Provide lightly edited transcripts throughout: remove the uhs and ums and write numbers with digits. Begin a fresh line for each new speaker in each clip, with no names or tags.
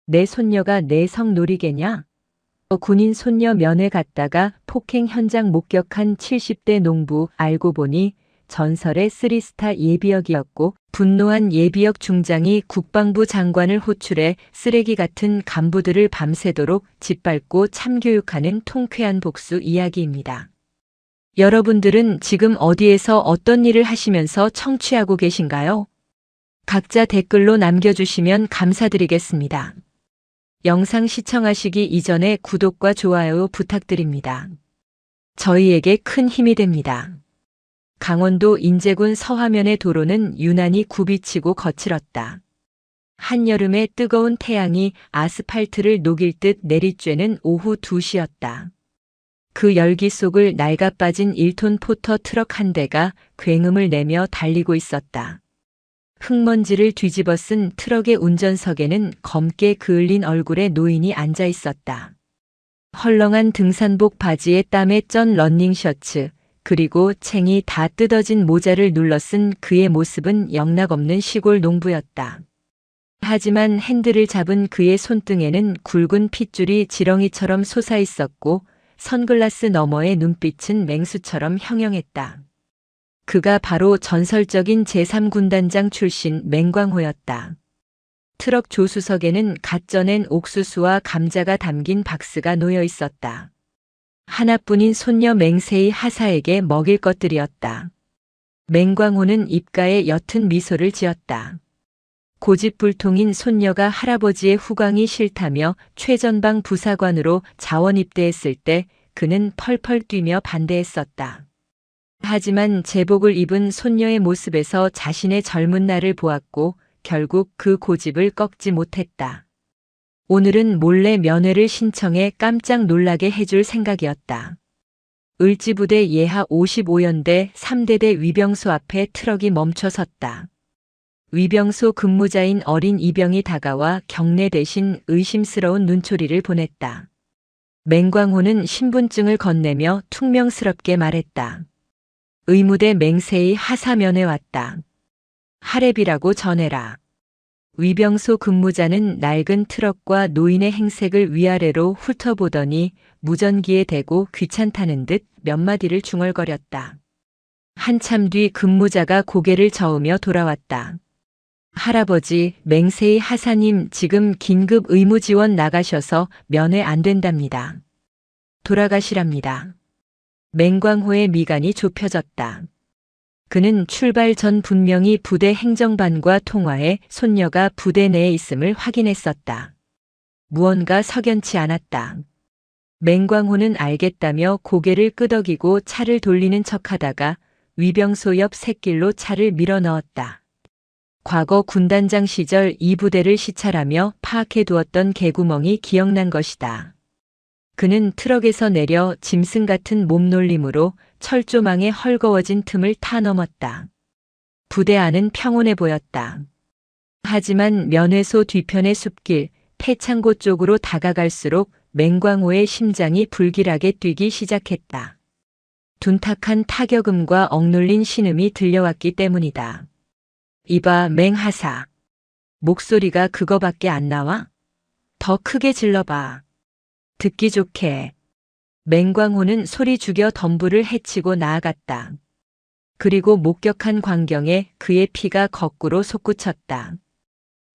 내 손녀가 내 성 놀이개냐? 군인 손녀 면회 갔다가 폭행 현장 목격한 70대 농부 알고 보니 전설의 쓰리스타 예비역이었고 분노한 예비역 중장이 국방부 장관을 호출해 쓰레기 같은 간부들을 밤새도록 짓밟고 참교육하는 통쾌한 복수 이야기입니다. 여러분들은 지금 어디에서 어떤 일을 하시면서 청취하고 계신가요? 각자 댓글로 남겨주시면 감사드리겠습니다. 영상 시청하시기 이전에 구독과 좋아요 부탁드립니다. 저희에게 큰 힘이 됩니다. 강원도 인제군 서화면의 도로는 유난히 굽이치고 거칠었다. 한여름의 뜨거운 태양이 아스팔트를 녹일 듯 내리쬐는 오후 2시였다. 그 열기 속을 낡아빠진 1톤 포터 트럭 한 대가 굉음을 내며 달리고 있었다. 흙먼지를 뒤집어 쓴 트럭의 운전석에는 검게 그을린 얼굴의 노인이 앉아 있었다. 헐렁한 등산복 바지에 땀에 쩐 러닝셔츠, 그리고 챙이 다 뜯어진 모자를 눌러 쓴 그의 모습은 영락없는 시골 농부였다. 하지만 핸들을 잡은 그의 손등에는 굵은 핏줄이 지렁이처럼 솟아 있었고 선글라스 너머의 눈빛은 맹수처럼 형형했다. 그가 바로 전설적인 제3군단장 출신 맹광호였다. 트럭 조수석에는 갓 쪄낸 옥수수와 감자가 담긴 박스가 놓여 있었다. 하나뿐인 손녀 맹세희 하사에게 먹일 것들이었다. 맹광호는 입가에 옅은 미소를 지었다. 고집불통인 손녀가 할아버지의 후광이 싫다며 최전방 부사관으로 자원 입대했을 때 그는 펄펄 뛰며 반대했었다. 하지만 제복을 입은 손녀의 모습에서 자신의 젊은 날을 보았고 결국 그 고집을 꺾지 못했다. 오늘은 몰래 면회를 신청해 깜짝 놀라게 해줄 생각이었다. 을지부대 예하 55연대 3대대 위병소 앞에 트럭이 멈춰 섰다. 위병소 근무자인 어린 이병이 다가와 경례 대신 의심스러운 눈초리를 보냈다. 맹광호는 신분증을 건네며 퉁명스럽게 말했다. 의무대 맹세희 하사면회 왔다. 하랩이라고 전해라. 위병소 근무자는 낡은 트럭과 노인의 행색을 위아래로 훑어보더니 무전기에 대고 귀찮다는 듯 몇 마디를 중얼거렸다. 한참 뒤 근무자가 고개를 저으며 돌아왔다. 할아버지, 맹세희 하사님 지금 긴급 의무 지원 나가셔서 면회 안 된답니다. 돌아가시랍니다. 맹광호의 미간이 좁혀졌다. 그는 출발 전 분명히 부대 행정반과 통화해 손녀가 부대 내에 있음을 확인했었다. 무언가 석연치 않았다. 맹광호는 알겠다며 고개를 끄덕이고 차를 돌리는 척하다가 위병소 옆 샛길로 차를 밀어 넣었다. 과거 군단장 시절 이 부대를 시찰하며 파악해 두었던 개구멍이 기억난 것이다. 그는 트럭에서 내려 짐승 같은 몸놀림으로 철조망에 헐거워진 틈을 타 넘었다. 부대 안은 평온해 보였다. 하지만 면회소 뒤편의 숲길, 폐창고 쪽으로 다가갈수록 맹광호의 심장이 불길하게 뛰기 시작했다. 둔탁한 타격음과 억눌린 신음이 들려왔기 때문이다. 이봐, 맹하사. 목소리가 그거밖에 안 나와? 더 크게 질러봐. 듣기 좋게. 맹광호는 소리 죽여 덤불을 헤치고 나아갔다. 그리고 목격한 광경에 그의 피가 거꾸로 솟구쳤다.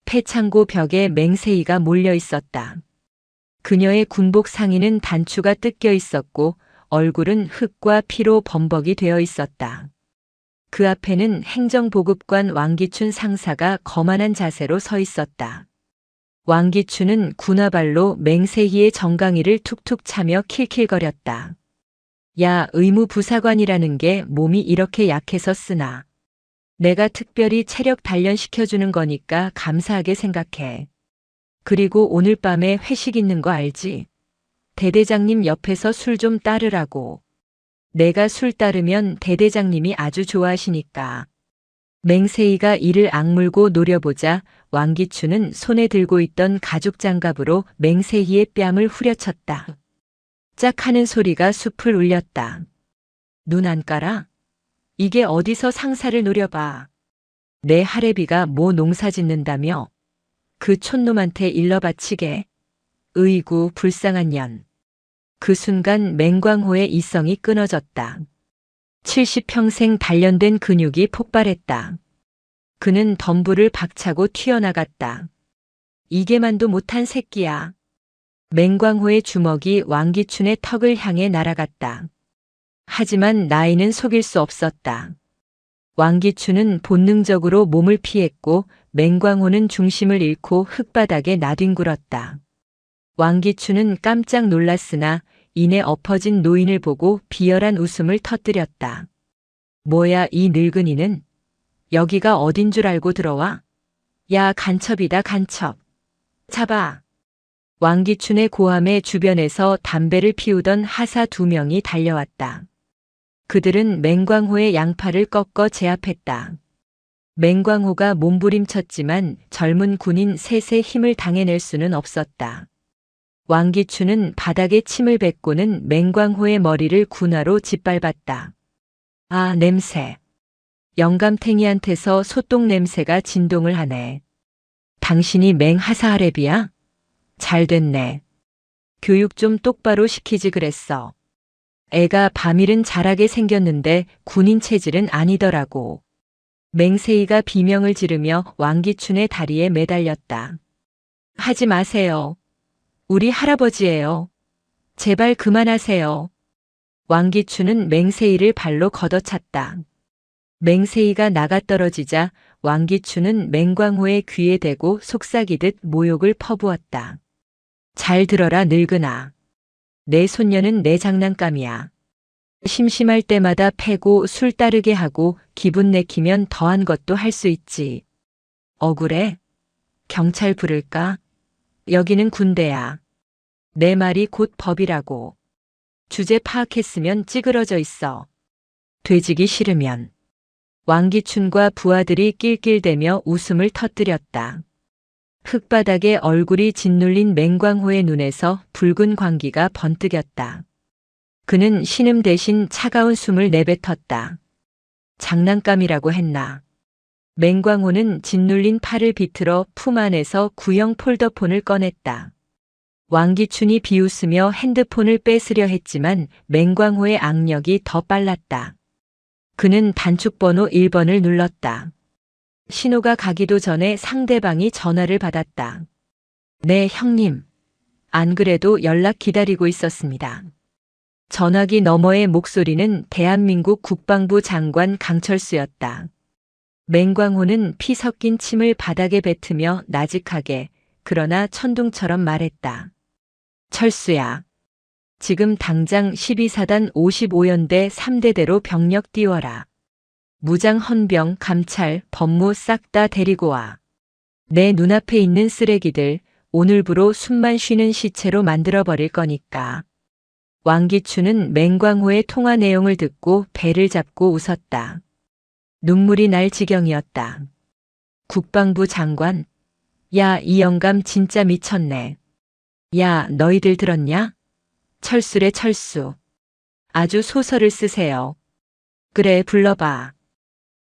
폐창고 벽에 맹세희가 몰려 있었다. 그녀의 군복 상의는 단추가 뜯겨 있었고 얼굴은 흙과 피로 범벅이 되어 있었다. 그 앞에는 행정보급관 왕기춘 상사가 거만한 자세로 서 있었다. 왕기춘은 군화발로 맹세희의 정강이를 툭툭 차며 킬킬거렸다. 야, 의무부사관이라는 게 몸이 이렇게 약해서 쓰나. 내가 특별히 체력 단련시켜주는 거니까 감사하게 생각해. 그리고 오늘 밤에 회식 있는 거 알지? 대대장님 옆에서 술 좀 따르라고. 내가 술 따르면 대대장님이 아주 좋아하시니까. 맹세희가 이를 악물고 노려보자 왕기춘은 손에 들고 있던 가죽 장갑으로 맹세희의 뺨을 후려쳤다. 짝 하는 소리가 숲을 울렸다. 눈 안 깔아? 이게 어디서 상사를 노려봐. 내 할애비가 뭐 농사 짓는다며? 그 촌놈한테 일러 바치게. 으이구 불쌍한 년. 그 순간 맹광호의 이성이 끊어졌다. 70평생 단련된 근육이 폭발했다. 그는 덤불을 박차고 튀어나갔다. 이게만도 못한 새끼야. 맹광호의 주먹이 왕기춘의 턱을 향해 날아갔다. 하지만 나이는 속일 수 없었다. 왕기춘은 본능적으로 몸을 피했고 맹광호는 중심을 잃고 흙바닥에 나뒹굴었다. 왕기춘은 깜짝 놀랐으나 이내 엎어진 노인을 보고 비열한 웃음을 터뜨렸다. 뭐야 이 늙은이는? 여기가 어딘 줄 알고 들어와? 야 간첩이다 간첩. 잡아. 왕기춘의 고함에 주변에서 담배를 피우던 하사 2명이 달려왔다. 그들은 맹광호의 양팔을 꺾어 제압했다. 맹광호가 몸부림쳤지만 젊은 군인 셋의 힘을 당해낼 수는 없었다. 왕기춘은 바닥에 침을 뱉고는 맹광호의 머리를 군화로 짓밟았다. 아 냄새. 영감탱이한테서 소똥 냄새가 진동을 하네. 당신이 맹하사하랩이야? 잘 됐네. 교육 좀 똑바로 시키지 그랬어. 애가 밤일은 잘하게 생겼는데 군인 체질은 아니더라고. 맹세이가 비명을 지르며 왕기춘의 다리에 매달렸다. 하지 마세요. 우리 할아버지예요. 제발 그만하세요. 왕기춘은 맹세이를 발로 걷어찼다. 맹세이가 나가떨어지자 왕기춘은 맹광호의 귀에 대고 속삭이듯 모욕을 퍼부었다. 잘 들어라 늙은아. 내 손녀는 내 장난감이야. 심심할 때마다 패고 술 따르게 하고 기분 내키면 더한 것도 할 수 있지. 억울해? 경찰 부를까? 여기는 군대야. 내 말이 곧 법이라고. 주제 파악했으면 찌그러져 있어. 되지기 싫으면. 왕기춘과 부하들이 낄낄대며 웃음을 터뜨렸다. 흙바닥에 얼굴이 짓눌린 맹광호의 눈에서 붉은 광기가 번뜩였다. 그는 신음 대신 차가운 숨을 내뱉었다. 장난감이라고 했나. 맹광호는 짓눌린 팔을 비틀어 품 안에서 구형 폴더폰을 꺼냈다. 왕기춘이 비웃으며 핸드폰을 뺏으려 했지만 맹광호의 악력이 더 빨랐다. 그는 단축번호 1번을 눌렀다. 신호가 가기도 전에 상대방이 전화를 받았다. 네, 형님. 안 그래도 연락 기다리고 있었습니다. 전화기 너머의 목소리는 대한민국 국방부 장관 강철수였다. 맹광호는 피 섞인 침을 바닥에 뱉으며 나직하게 그러나 천둥처럼 말했다. 철수야. 지금 당장 12사단 55연대 3대대로 병력 띄워라. 무장 헌병, 감찰, 법무 싹 다 데리고 와. 내 눈앞에 있는 쓰레기들 오늘부로 숨만 쉬는 시체로 만들어버릴 거니까. 왕기춘은 맹광호의 통화 내용을 듣고 배를 잡고 웃었다. 눈물이 날 지경이었다. 국방부 장관? 야, 이 영감 진짜 미쳤네. 야, 너희들 들었냐? 철수래 철수. 아주 소설을 쓰세요. 그래, 불러봐.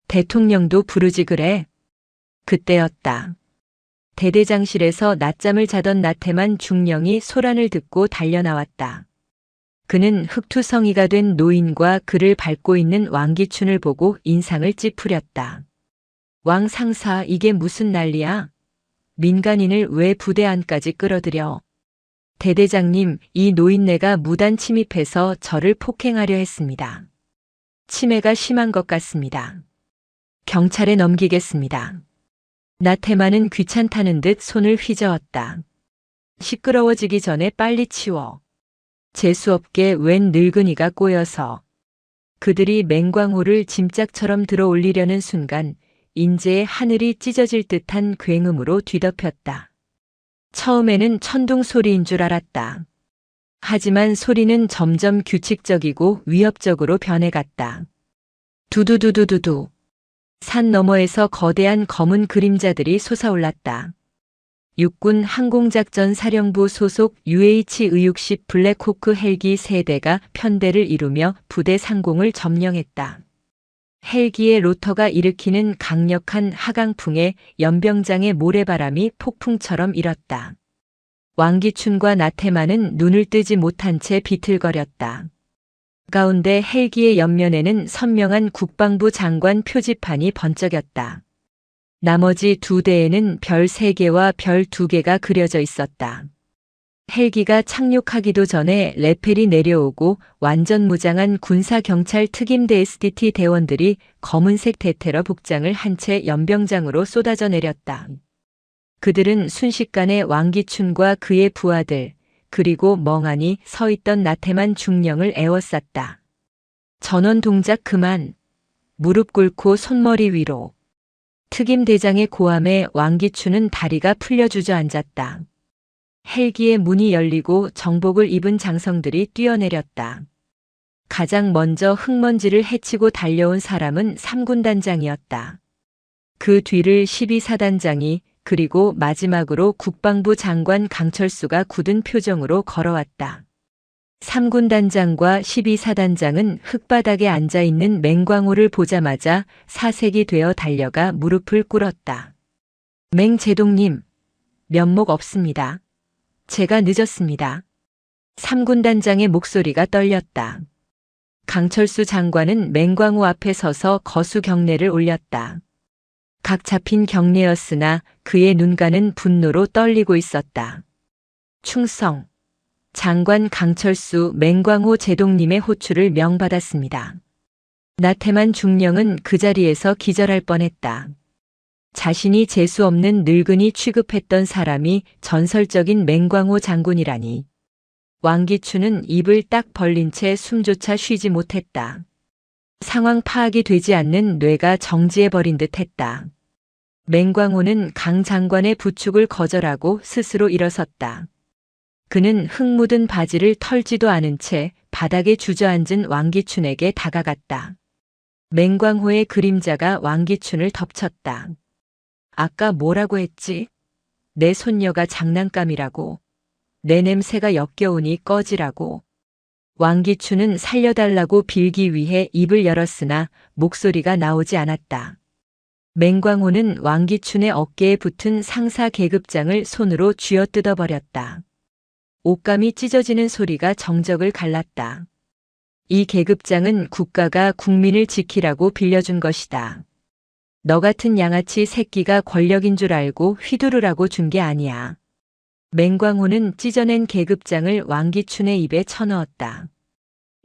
대통령도 부르지 그래? 그때였다. 대대장실에서 낮잠을 자던 나태만 중령이 소란을 듣고 달려나왔다. 그는 흑투성이가 된 노인과 그를 밟고 있는 왕기춘을 보고 인상을 찌푸렸다. 왕 상사, 이게 무슨 난리야? 민간인을 왜 부대 안까지 끌어들여? 대대장님, 이 노인네가 무단 침입해서 저를 폭행하려 했습니다. 치매가 심한 것 같습니다. 경찰에 넘기겠습니다. 나태만은 귀찮다는 듯 손을 휘저었다. 시끄러워지기 전에 빨리 치워. 재수없게 웬 늙은이가 꼬여서. 그들이 맹광호를 짐짝처럼 들어 올리려는 순간 인제의 하늘이 찢어질 듯한 굉음으로 뒤덮였다. 처음에는 천둥 소리인 줄 알았다. 하지만 소리는 점점 규칙적이고 위협적으로 변해갔다. 두두두두두두. 산 너머에서 거대한 검은 그림자들이 솟아올랐다. 육군 항공작전 사령부 소속 UH-의육식 블랙호크 헬기 3대가 편대를 이루며 부대 상공을 점령했다. 헬기의 로터가 일으키는 강력한 하강풍에 연병장의 모래바람이 폭풍처럼 일었다. 왕기춘과 나태만은 눈을 뜨지 못한 채 비틀거렸다. 가운데 헬기의 옆면에는 선명한 국방부 장관 표지판이 번쩍였다. 나머지 두 대에는 별 3개와 별 2개가 그려져 있었다. 헬기가 착륙하기도 전에 레펠이 내려오고 완전 무장한 군사경찰 특임대 SDT 대원들이 검은색 대테러 복장을 한 채 연병장으로 쏟아져 내렸다. 그들은 순식간에 왕기춘과 그의 부하들, 그리고 멍하니 서 있던 나태만 중령을 에워쌌다. 전원 동작 그만. 무릎 꿇고 손머리 위로. 특임대장의 고함에 왕기춘은 다리가 풀려 주저앉았다. 헬기의 문이 열리고 정복을 입은 장성들이 뛰어내렸다. 가장 먼저 흙먼지를 헤치고 달려온 사람은 3군단장이었다. 그 뒤를 12사단장이 그리고 마지막으로 국방부 장관 강철수가 굳은 표정으로 걸어왔다. 3군단장과 12사단장은 흙바닥에 앉아있는 맹광호를 보자마자 사색이 되어 달려가 무릎을 꿇었다. 맹제동님, 면목 없습니다. 제가 늦었습니다. 3군단장의 목소리가 떨렸다. 강철수 장관은 맹광호 앞에 서서 거수 경례를 올렸다. 각 잡힌 경례였으나 그의 눈가는 분노로 떨리고 있었다. 충성. 장관 강철수 맹광호 제동님의 호출을 명받았습니다. 나태만 중령은 그 자리에서 기절할 뻔했다. 자신이 재수 없는 늙은이 취급했던 사람이 전설적인 맹광호 장군이라니. 왕기춘은 입을 딱 벌린 채 숨조차 쉬지 못했다. 상황 파악이 되지 않는 뇌가 정지해버린 듯 했다. 맹광호는 강 장관의 부축을 거절하고 스스로 일어섰다. 그는 흙 묻은 바지를 털지도 않은 채 바닥에 주저앉은 왕기춘에게 다가갔다. 맹광호의 그림자가 왕기춘을 덮쳤다. 아까 뭐라고 했지? 내 손녀가 장난감이라고. 내 냄새가 역겨우니 꺼지라고. 왕기춘은 살려달라고 빌기 위해 입을 열었으나 목소리가 나오지 않았다. 맹광호는 왕기춘의 어깨에 붙은 상사 계급장을 손으로 쥐어뜯어 버렸다. 옷감이 찢어지는 소리가 정적을 갈랐다. 이 계급장은 국가가 국민을 지키라고 빌려준 것이다. 너 같은 양아치 새끼가 권력인 줄 알고 휘두르라고 준 게 아니야. 맹광호는 찢어낸 계급장을 왕기춘의 입에 쳐넣었다.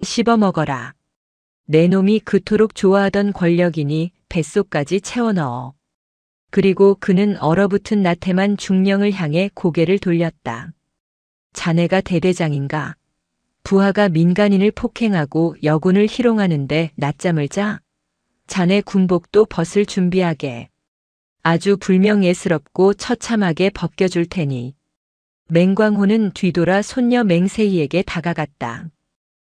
씹어먹어라. 내 놈이 그토록 좋아하던 권력이니 뱃속까지 채워넣어. 그리고 그는 얼어붙은 나태만 중령을 향해 고개를 돌렸다. 자네가 대대장인가? 부하가 민간인을 폭행하고 여군을 희롱하는데 낮잠을 자? 자네 군복도 벗을 준비하게. 아주 불명예스럽고 처참하게 벗겨줄 테니. 맹광호는 뒤돌아 손녀 맹세희에게 다가갔다.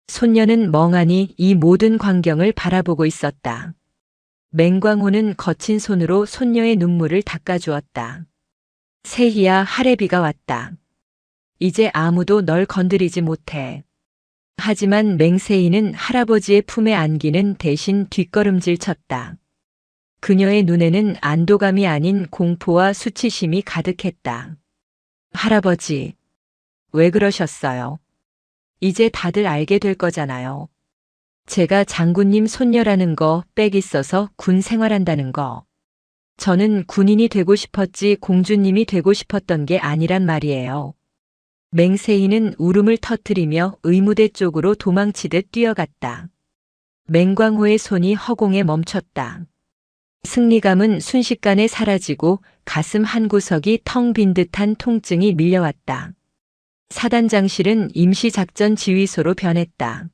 손녀는 멍하니 이 모든 광경을 바라보고 있었다. 맹광호는 거친 손으로 손녀의 눈물을 닦아주었다. 세희야, 할애비가 왔다. 이제 아무도 널 건드리지 못해. 하지만 맹세희는 할아버지의 품에 안기는 대신 뒷걸음질 쳤다. 그녀의 눈에는 안도감이 아닌 공포와 수치심이 가득했다. 할아버지, 왜 그러셨어요? 이제 다들 알게 될 거잖아요. 제가 장군님 손녀라는 거 빽 있어서 군 생활한다는 거. 저는 군인이 되고 싶었지 공주님이 되고 싶었던 게 아니란 말이에요. 맹세희는 울음을 터뜨리며 의무대 쪽으로 도망치듯 뛰어갔다. 맹광호의 손이 허공에 멈췄다. 승리감은 순식간에 사라지고 가슴 한구석이 텅 빈 듯한 통증이 밀려왔다. 사단장실은 임시작전 지휘소로 변했다.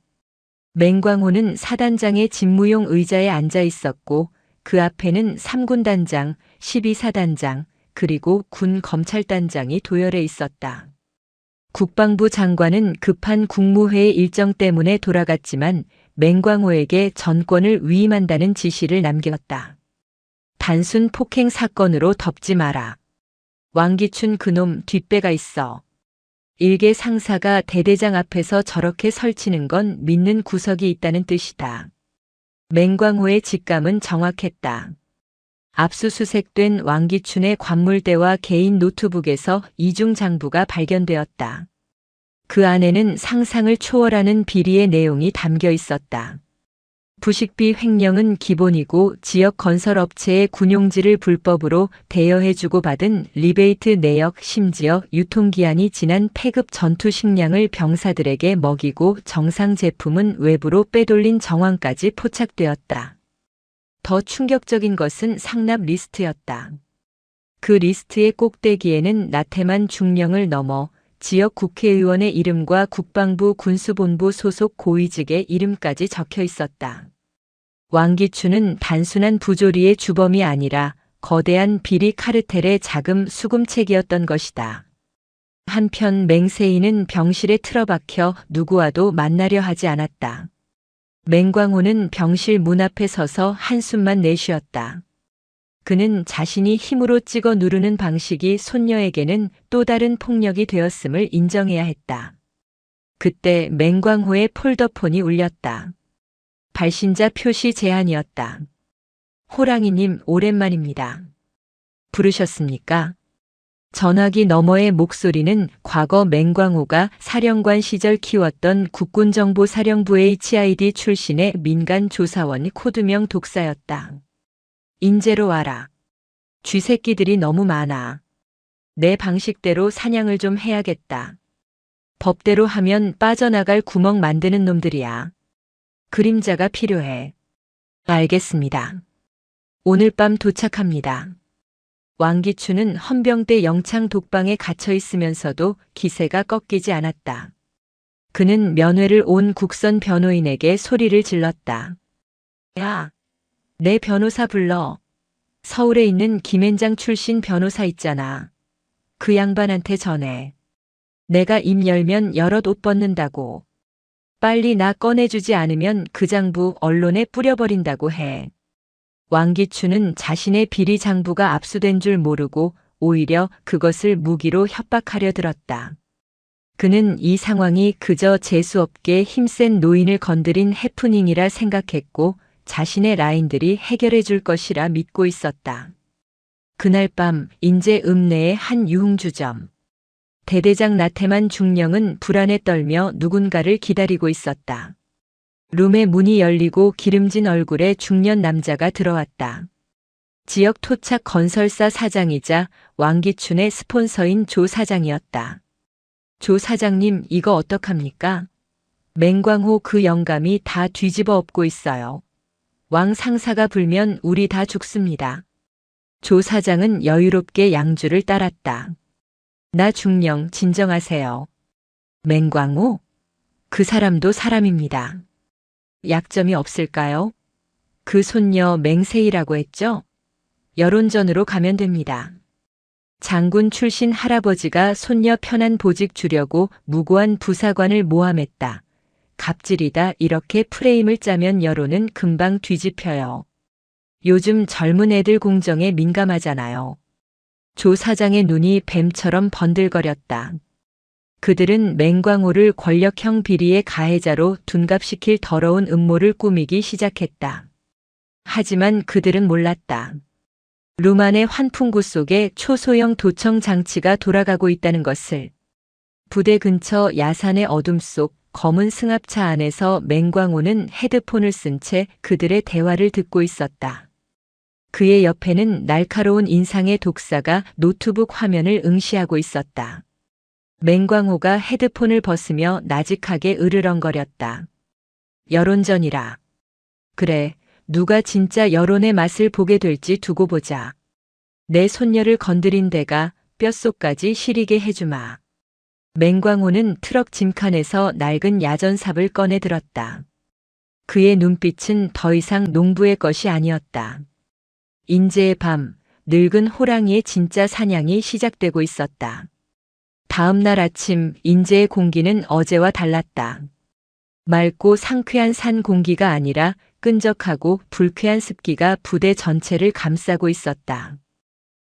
맹광호는 사단장의 집무용 의자에 앉아 있었고 그 앞에는 3군단장, 12사단장, 그리고 군 검찰단장이 도열해 있었다. 국방부 장관은 급한 국무회의 일정 때문에 돌아갔지만 맹광호에게 전권을 위임한다는 지시를 남겼다. 단순 폭행 사건으로 덮지 마라. 왕기춘 그놈 뒷배가 있어. 일개 상사가 대대장 앞에서 저렇게 설치는 건 믿는 구석이 있다는 뜻이다. 맹광호의 직감은 정확했다. 압수수색된 왕기춘의 관물대와 개인 노트북에서 이중 장부가 발견되었다. 그 안에는 상상을 초월하는 비리의 내용이 담겨 있었다. 부식비 횡령은 기본이고 지역 건설업체의 군용지를 불법으로 대여해주고 받은 리베이트 내역, 심지어 유통기한이 지난 폐급 전투 식량을 병사들에게 먹이고 정상 제품은 외부로 빼돌린 정황까지 포착되었다. 더 충격적인 것은 상납 리스트였다. 그 리스트의 꼭대기에는 나태만 중령을 넘어 지역 국회의원의 이름과 국방부 군수본부 소속 고위직의 이름까지 적혀 있었다. 왕기춘은 단순한 부조리의 주범이 아니라 거대한 비리 카르텔의 자금 수금책이었던 것이다. 한편 맹세인은 병실에 틀어박혀 누구와도 만나려 하지 않았다. 맹광호는 병실 문 앞에 서서 한숨만 내쉬었다. 그는 자신이 힘으로 찍어 누르는 방식이 손녀에게는 또 다른 폭력이 되었음을 인정해야 했다. 그때 맹광호의 폴더폰이 울렸다. 발신자 표시 제한이었다. 호랑이님, 오랜만입니다. 부르셨습니까? 전화기 너머의 목소리는 과거 맹광호가 사령관 시절 키웠던 국군정보사령부 HID 출신의 민간 조사원 코드명 독사였다. 인제로 와라. 쥐새끼들이 너무 많아. 내 방식대로 사냥을 좀 해야겠다. 법대로 하면 빠져나갈 구멍 만드는 놈들이야. 그림자가 필요해. 알겠습니다. 오늘 밤 도착합니다. 왕기춘은 헌병대 영창 독방에 갇혀 있으면서도 기세가 꺾이지 않았다. 그는 면회를 온 국선 변호인에게 소리를 질렀다. 야, 내 변호사 불러. 서울에 있는 김앤장 출신 변호사 있잖아. 그 양반한테 전해. 내가 입 열면 여럿 옷 벗는다고. 빨리 나 꺼내주지 않으면 그 장부 언론에 뿌려버린다고 해. 왕기춘은 자신의 비리 장부가 압수된 줄 모르고 오히려 그것을 무기로 협박하려 들었다. 그는 이 상황이 그저 재수없게 힘센 노인을 건드린 해프닝이라 생각했고 자신의 라인들이 해결해 줄 것이라 믿고 있었다. 그날 밤 인제 읍내의 한 유흥주점. 대대장 나태만 중령은 불안에 떨며 누군가를 기다리고 있었다. 룸의 문이 열리고 기름진 얼굴의 중년 남자가 들어왔다. 지역 토착 건설사 사장이자 왕기춘의 스폰서인 조 사장이었다. 조 사장님, 이거 어떡합니까? 맹광호 그 영감이 다 뒤집어 엎고 있어요. 왕 상사가 불면 우리 다 죽습니다. 조 사장은 여유롭게 양주를 따랐다. 나 중령, 진정하세요. 맹광호? 그 사람도 사람입니다. 약점이 없을까요? 그 손녀 맹세이라고 했죠? 여론전으로 가면 됩니다. 장군 출신 할아버지가 손녀 편한 보직 주려고 무고한 부사관을 모함했다. 갑질이다, 이렇게 프레임을 짜면 여론은 금방 뒤집혀요. 요즘 젊은 애들 공정에 민감하잖아요. 조 사장의 눈이 뱀처럼 번들거렸다. 그들은 맹광호를 권력형 비리의 가해자로 둔갑시킬 더러운 음모를 꾸미기 시작했다. 하지만 그들은 몰랐다. 룸 안의 환풍구 속에 초소형 도청 장치가 돌아가고 있다는 것을. 부대 근처 야산의 어둠 속 검은 승합차 안에서 맹광호는 헤드폰을 쓴 채 그들의 대화를 듣고 있었다. 그의 옆에는 날카로운 인상의 독사가 노트북 화면을 응시하고 있었다. 맹광호가 헤드폰을 벗으며 나직하게 으르렁거렸다. 여론전이라. 그래, 누가 진짜 여론의 맛을 보게 될지 두고 보자. 내 손녀를 건드린 데가 뼛속까지 시리게 해주마. 맹광호는 트럭 짐칸에서 낡은 야전삽을 꺼내 들었다. 그의 눈빛은 더 이상 농부의 것이 아니었다. 인제의 밤, 늙은 호랑이의 진짜 사냥이 시작되고 있었다. 다음 날 아침 인제의 공기는 어제와 달랐다. 맑고 상쾌한 산 공기가 아니라 끈적하고 불쾌한 습기가 부대 전체를 감싸고 있었다.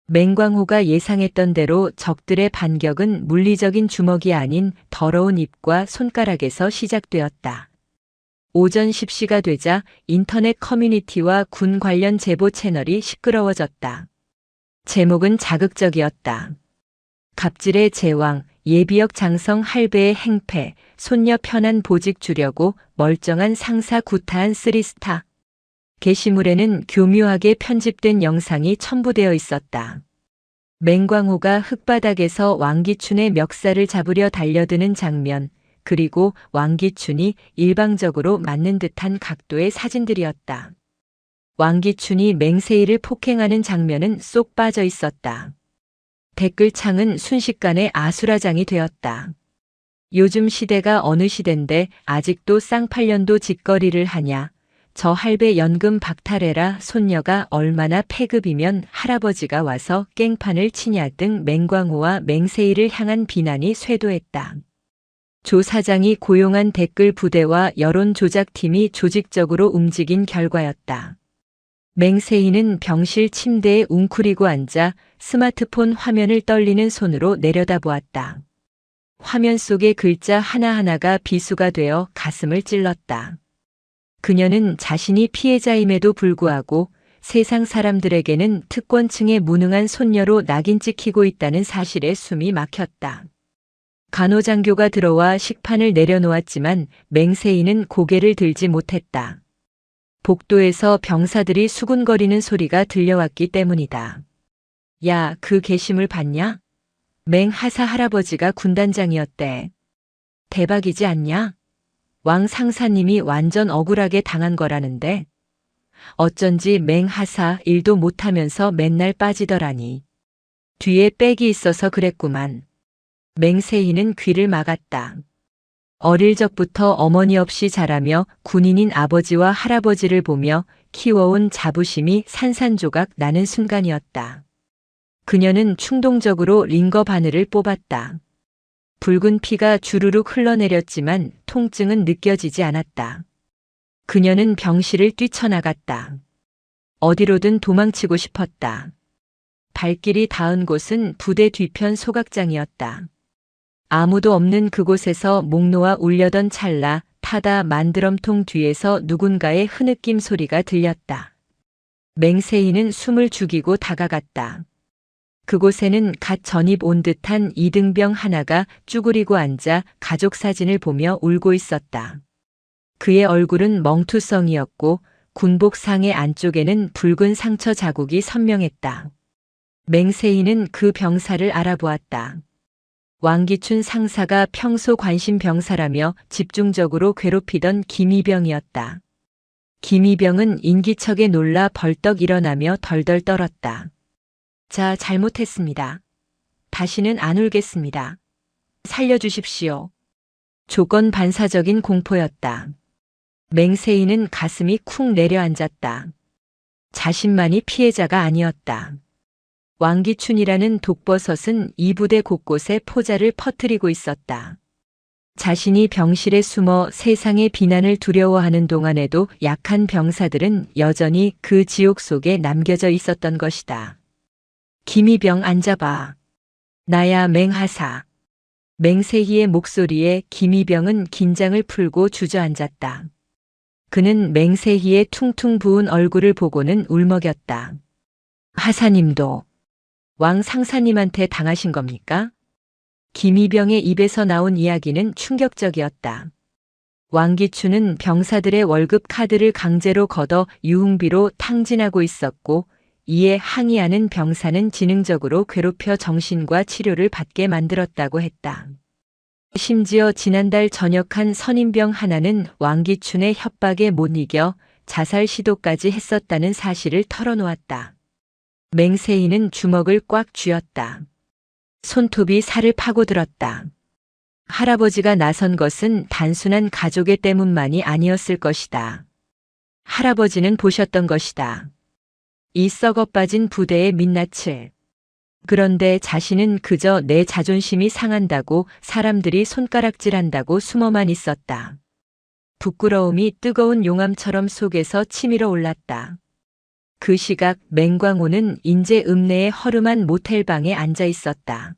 맹광호가 예상했던 대로 적들의 반격은 물리적인 주먹이 아닌 더러운 입과 손가락에서 시작되었다. 오전 10시가 되자 인터넷 커뮤니티와 군 관련 제보 채널이 시끄러워졌다. 제목은 자극적이었다. 갑질의 제왕, 예비역 장성 할배의 행패, 손녀 편한 보직 주려고 멀쩡한 상사 구타한 3스타. 게시물에는 교묘하게 편집된 영상이 첨부되어 있었다. 맹광호가 흙바닥에서 왕기춘의 멱살을 잡으려 달려드는 장면, 그리고 왕기춘이 일방적으로 맞는 듯한 각도의 사진들이었다. 왕기춘이 맹세희를 폭행하는 장면은 쏙 빠져 있었다. 댓글창은 순식간에 아수라장이 되었다. 요즘 시대가 어느 시대인데 아직도 쌍팔년도 짓거리를 하냐. 저 할배 연금 박탈해라. 손녀가 얼마나 패급이면 할아버지가 와서 깽판을 치냐 등 맹광호와 맹세희를 향한 비난이 쇄도했다. 조 사장이 고용한 댓글 부대와 여론 조작팀이 조직적으로 움직인 결과였다. 맹세희는 병실 침대에 웅크리고 앉아 스마트폰 화면을 떨리는 손으로 내려다보았다. 화면 속의 글자 하나하나가 비수가 되어 가슴을 찔렀다. 그녀는 자신이 피해자임에도 불구하고 세상 사람들에게는 특권층의 무능한 손녀로 낙인 찍히고 있다는 사실에 숨이 막혔다. 간호장교가 들어와 식판을 내려놓았지만 맹세희는 고개를 들지 못했다. 복도에서 병사들이 수군거리는 소리가 들려왔기 때문이다. 야, 그 게시물 봤냐? 맹하사 할아버지가 군단장이었대. 대박이지 않냐? 왕 상사님이 완전 억울하게 당한 거라는데. 어쩐지 맹하사 일도 못하면서 맨날 빠지더라니. 뒤에 백이 있어서 그랬구만. 맹세희는 귀를 막았다. 어릴 적부터 어머니 없이 자라며 군인인 아버지와 할아버지를 보며 키워온 자부심이 산산조각 나는 순간이었다. 그녀는 충동적으로 링거 바늘을 뽑았다. 붉은 피가 주르륵 흘러내렸지만 통증은 느껴지지 않았다. 그녀는 병실을 뛰쳐나갔다. 어디로든 도망치고 싶었다. 발길이 닿은 곳은 부대 뒤편 소각장이었다. 아무도 없는 그곳에서 목 놓아 울려던 찰나 타다 만드럼통 뒤에서 누군가의 흐느낌 소리가 들렸다. 맹세희는 숨을 죽이고 다가갔다. 그곳에는 갓 전입 온 듯한 이등병 하나가 쭈그리고 앉아 가족 사진을 보며 울고 있었다. 그의 얼굴은 멍투성이었고 군복 상의 안쪽에는 붉은 상처 자국이 선명했다. 맹세희는 그 병사를 알아보았다. 왕기춘 상사가 평소 관심 병사라며 집중적으로 괴롭히던 김이병이었다. 김이병은 인기척에 놀라 벌떡 일어나며 덜덜 떨었다. 자, 잘못했습니다. 다시는 안 울겠습니다. 살려주십시오. 조건 반사적인 공포였다. 맹세희는 가슴이 쿵 내려앉았다. 자신만이 피해자가 아니었다. 왕기춘이라는 독버섯은 이 부대 곳곳에 포자를 퍼뜨리고 있었다. 자신이 병실에 숨어 세상의 비난을 두려워하는 동안에도 약한 병사들은 여전히 그 지옥 속에 남겨져 있었던 것이다. 김이병 앉아봐. 나야 맹하사. 맹세희의 목소리에 김이병은 긴장을 풀고 주저앉았다. 그는 맹세희의 퉁퉁 부은 얼굴을 보고는 울먹였다. 하사님도 왕 상사님한테 당하신 겁니까? 김이병의 입에서 나온 이야기는 충격적이었다. 왕기춘은 병사들의 월급 카드를 강제로 걷어 유흥비로 탕진하고 있었고 이에 항의하는 병사는 지능적으로 괴롭혀 정신과 치료를 받게 만들었다고 했다. 심지어 지난달 전역한 선임병 하나는 왕기춘의 협박에 못 이겨 자살 시도까지 했었다는 사실을 털어놓았다. 맹세희는 주먹을 꽉 쥐었다. 손톱이 살을 파고들었다. 할아버지가 나선 것은 단순한 가족의 때문만이 아니었을 것이다. 할아버지는 보셨던 것이다. 이 썩어빠진 부대의 민낯을. 그런데 자신은 그저 내 자존심이 상한다고 사람들이 손가락질한다고 숨어만 있었다. 부끄러움이 뜨거운 용암처럼 속에서 치밀어 올랐다. 그 시각 맹광호는 인제 읍내의 허름한 모텔방에 앉아 있었다.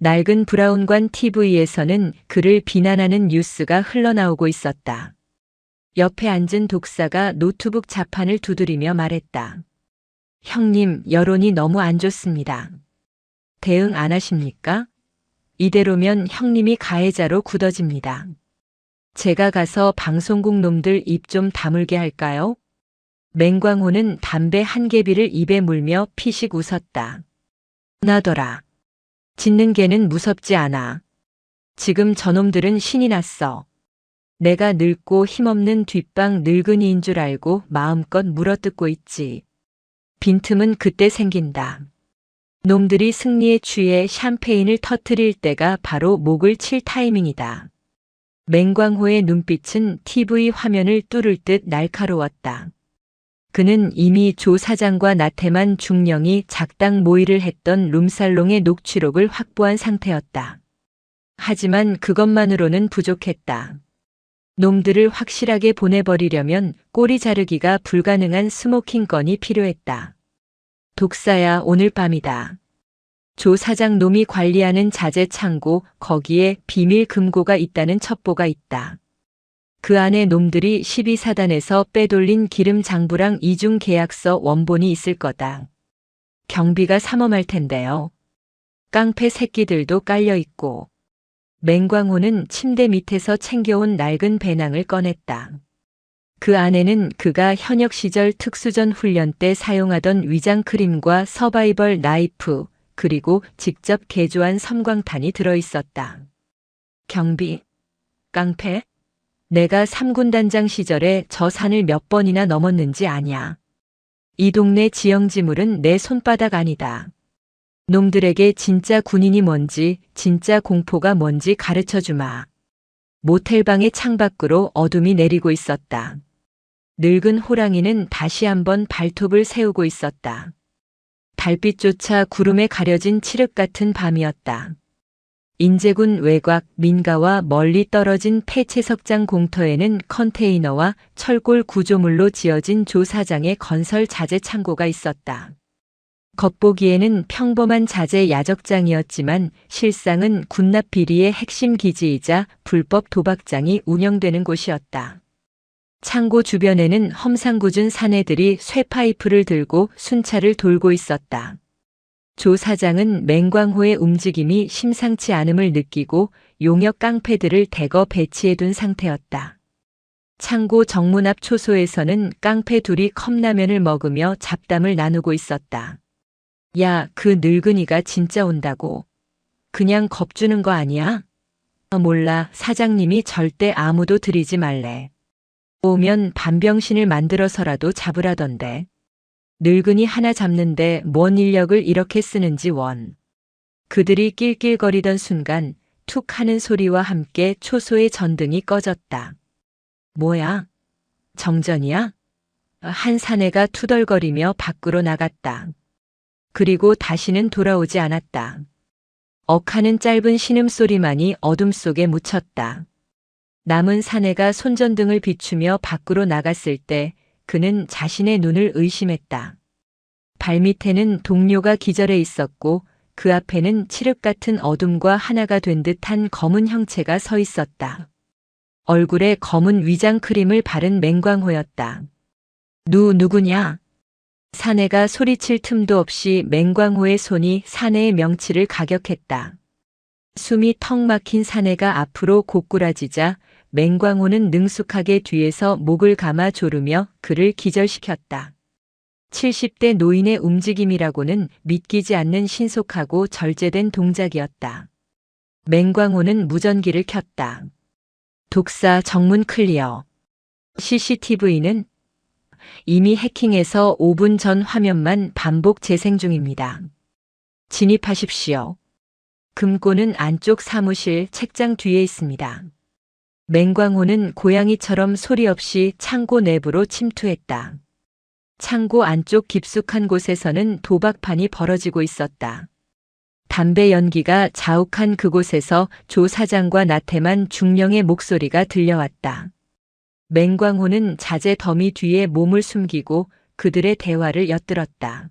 낡은 브라운관 TV에서는 그를 비난하는 뉴스가 흘러나오고 있었다. 옆에 앉은 독사가 노트북 자판을 두드리며 말했다. 형님, 여론이 너무 안 좋습니다. 대응 안 하십니까? 이대로면 형님이 가해자로 굳어집니다. 제가 가서 방송국 놈들 입 좀 다물게 할까요? 맹광호는 담배 한 개비를 입에 물며 피식 웃었다. 나더라. 짖는 개는 무섭지 않아. 지금 저놈들은 신이 났어. 내가 늙고 힘없는 뒷방 늙은이인 줄 알고 마음껏 물어뜯고 있지. 빈틈은 그때 생긴다. 놈들이 승리에 취해 샴페인을 터뜨릴 때가 바로 목을 칠 타이밍이다. 맹광호의 눈빛은 TV 화면을 뚫을 듯 날카로웠다. 그는 이미 조 사장과 나태만 중령이 작당 모의를 했던 룸살롱의 녹취록을 확보한 상태였다. 하지만 그것만으로는 부족했다. 놈들을 확실하게 보내버리려면 꼬리 자르기가 불가능한 스모킹 건이 필요했다. 독사야, 오늘 밤이다. 조 사장 놈이 관리하는 자재 창고, 거기에 비밀 금고가 있다는 첩보가 있다. 그 안에 놈들이 12사단에서 빼돌린 기름 장부랑 이중 계약서 원본이 있을 거다. 경비가 삼엄할 텐데요. 깡패 새끼들도 깔려 있고. 맹광호는 침대 밑에서 챙겨온 낡은 배낭을 꺼냈다. 그 안에는 그가 현역 시절 특수전 훈련 때 사용하던 위장 크림과 서바이벌 나이프, 그리고 직접 개조한 섬광탄이 들어있었다. 경비, 깡패? 내가 3군 단장 시절에 저 산을 몇 번이나 넘었는지 아냐. 이 동네 지형지물은 내 손바닥 아니다. 놈들에게 진짜 군인이 뭔지, 진짜 공포가 뭔지 가르쳐 주마. 모텔방의 창밖으로 어둠이 내리고 있었다. 늙은 호랑이는 다시 한번 발톱을 세우고 있었다. 달빛조차 구름에 가려진 칠흑 같은 밤이었다. 인제군 외곽 민가와 멀리 떨어진 폐채석장 공터에는 컨테이너와 철골 구조물로 지어진 조 사장의 건설 자재 창고가 있었다. 겉보기에는 평범한 자재 야적장이었지만 실상은 군납 비리의 핵심 기지이자 불법 도박장이 운영되는 곳이었다. 창고 주변에는 험상궂은 사내들이 쇠파이프를 들고 순찰을 돌고 있었다. 조 사장은 맹광호의 움직임이 심상치 않음을 느끼고 용역 깡패들을 대거 배치해둔 상태였다. 창고 정문 앞 초소에서는 깡패 둘이 컵라면을 먹으며 잡담을 나누고 있었다. 야, 그 늙은이가 진짜 온다고. 그냥 겁주는 거 아니야? 몰라, 사장님이 절대 아무도 들이지 말래. 오면 반병신을 만들어서라도 잡으라던데. 늙은이 하나 잡는데 뭔 인력을 이렇게 쓰는지 원. 그들이 낄낄거리던 순간 툭 하는 소리와 함께 초소의 전등이 꺼졌다. 뭐야? 정전이야? 한 사내가 투덜거리며 밖으로 나갔다. 그리고 다시는 돌아오지 않았다. 억하는 짧은 신음소리만이 어둠 속에 묻혔다. 남은 사내가 손전등을 비추며 밖으로 나갔을 때 그는 자신의 눈을 의심했다. 발밑에는 동료가 기절해 있었고 그 앞에는 칠흑 같은 어둠과 하나가 된 듯한 검은 형체가 서 있었다. 얼굴에 검은 위장 크림을 바른 맹광호였다. 누구냐? 사내가 소리칠 틈도 없이 맹광호의 손이 사내의 명치를 가격했다. 숨이 턱 막힌 사내가 앞으로 고꾸라지자 맹광호는 능숙하게 뒤에서 목을 감아 조르며 그를 기절시켰다. 70대 노인의 움직임이라고는 믿기지 않는 신속하고 절제된 동작이었다. 맹광호는 무전기를 켰다. 독사 정문 클리어. CCTV는 이미 해킹해서 5분 전 화면만 반복 재생 중입니다. 진입하십시오. 금고는 안쪽 사무실 책장 뒤에 있습니다. 맹광호는 고양이처럼 소리 없이 창고 내부로 침투했다. 창고 안쪽 깊숙한 곳에서는 도박판이 벌어지고 있었다. 담배 연기가 자욱한 그곳에서 조 사장과 나태만 중령의 목소리가 들려왔다. 맹광호는 자재 더미 뒤에 몸을 숨기고 그들의 대화를 엿들었다.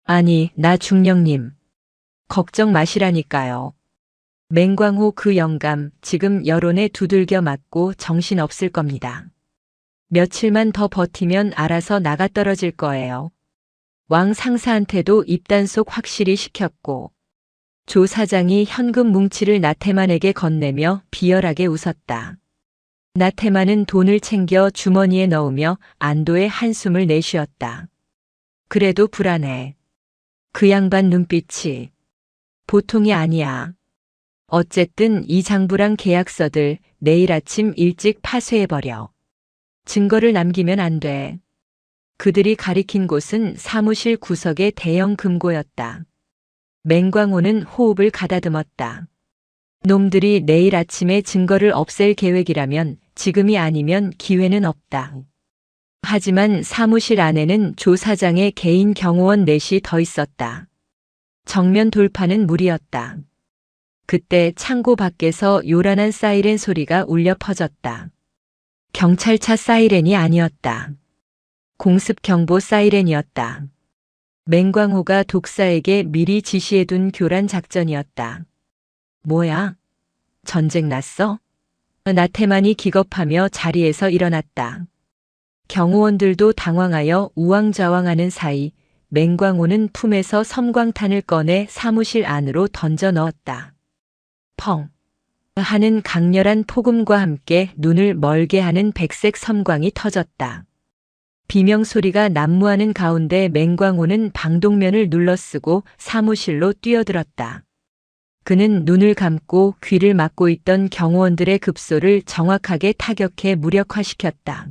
아니, 나 중령님. 걱정 마시라니까요. 맹광호 그 영감 지금 여론에 두들겨 맞고 정신없을 겁니다. 며칠만 더 버티면 알아서 나가떨어질 거예요. 왕 상사한테도 입단속 확실히 시켰고 조 사장이 현금 뭉치를 나태만에게 건네며 비열하게 웃었다. 나태만은 돈을 챙겨 주머니에 넣으며 안도의 한숨을 내쉬었다. 그래도 불안해. 그 양반 눈빛이 보통이 아니야. 어쨌든 이 장부랑 계약서들 내일 아침 일찍 파쇄해버려. 증거를 남기면 안 돼. 그들이 가리킨 곳은 사무실 구석의 대형 금고였다. 맹광호는 호흡을 가다듬었다. 놈들이 내일 아침에 증거를 없앨 계획이라면 지금이 아니면 기회는 없다. 하지만 사무실 안에는 조 사장의 개인 경호원 넷이 더 있었다. 정면 돌파는 무리였다. 그때 창고 밖에서 요란한 사이렌 소리가 울려 퍼졌다. 경찰차 사이렌이 아니었다. 공습 경보 사이렌이었다. 맹광호가 독사에게 미리 지시해둔 교란 작전이었다. 뭐야? 전쟁 났어? 나태만이 기겁하며 자리에서 일어났다. 경호원들도 당황하여 우왕좌왕하는 사이 맹광호는 품에서 섬광탄을 꺼내 사무실 안으로 던져 넣었다. 펑 하는 강렬한 폭음과 함께 눈을 멀게 하는 백색 섬광이 터졌다. 비명소리가 난무하는 가운데 맹광호는 방독면을 눌러쓰고 사무실로 뛰어들었다. 그는 눈을 감고 귀를 막고 있던 경호원들의 급소를 정확하게 타격해 무력화시켰다.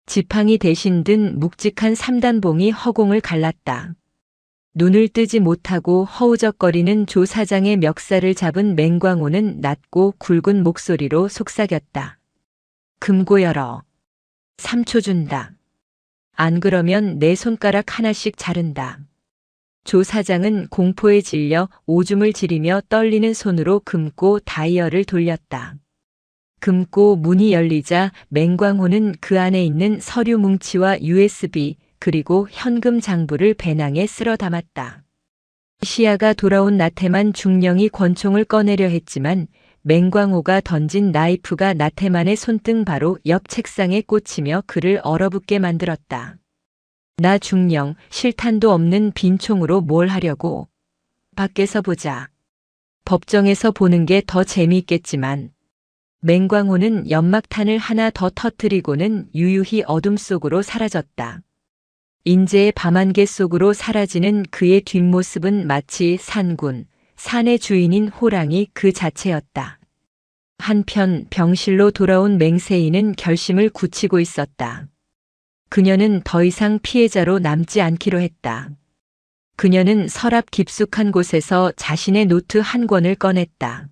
지팡이 대신 든 묵직한 3단봉이 허공을 갈랐다. 눈을 뜨지 못하고 허우적거리는 조 사장의 멱살을 잡은 맹광호는 낮고 굵은 목소리로 속삭였다. 금고 열어. 3초 준다. 안 그러면 내 손가락 하나씩 자른다. 조 사장은 공포에 질려 오줌을 지리며 떨리는 손으로 금고 다이얼을 돌렸다. 금고 문이 열리자 맹광호는 그 안에 있는 서류 뭉치와 USB 그리고 현금 장부를 배낭에 쓸어 담았다. 시야가 돌아온 나태만 중령이 권총을 꺼내려 했지만 맹광호가 던진 나이프가 나태만의 손등 바로 옆 책상에 꽂히며 그를 얼어붙게 만들었다. 나 중령, 실탄도 없는 빈 총으로 뭘 하려고. 밖에서 보자. 법정에서 보는 게 더 재미있겠지만. 맹광호는 연막탄을 하나 더 터뜨리고는 유유히 어둠 속으로 사라졌다. 인제의 밤안개 속으로 사라지는 그의 뒷모습은 마치 산군, 산의 주인인 호랑이 그 자체였다. 한편 병실로 돌아온 맹세인은 결심을 굳히고 있었다. 그녀는 더 이상 피해자로 남지 않기로 했다. 그녀는 서랍 깊숙한 곳에서 자신의 노트 한 권을 꺼냈다.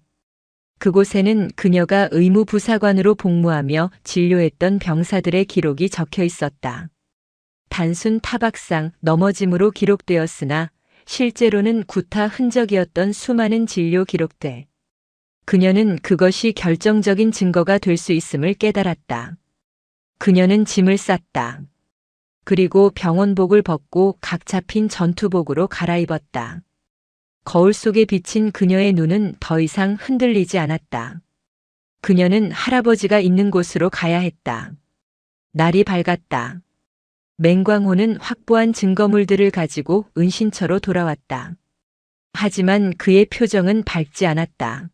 그곳에는 그녀가 의무부사관으로 복무하며 진료했던 병사들의 기록이 적혀 있었다. 단순 타박상, 넘어짐으로 기록되었으나 실제로는 구타 흔적이었던 수많은 진료 기록들. 그녀는 그것이 결정적인 증거가 될 수 있음을 깨달았다. 그녀는 짐을 쌌다. 그리고 병원복을 벗고 각 잡힌 전투복으로 갈아입었다. 거울 속에 비친 그녀의 눈은 더 이상 흔들리지 않았다. 그녀는 할아버지가 있는 곳으로 가야 했다. 날이 밝았다. 맹광호는 확보한 증거물들을 가지고 은신처로 돌아왔다. 하지만 그의 표정은 밝지 않았다.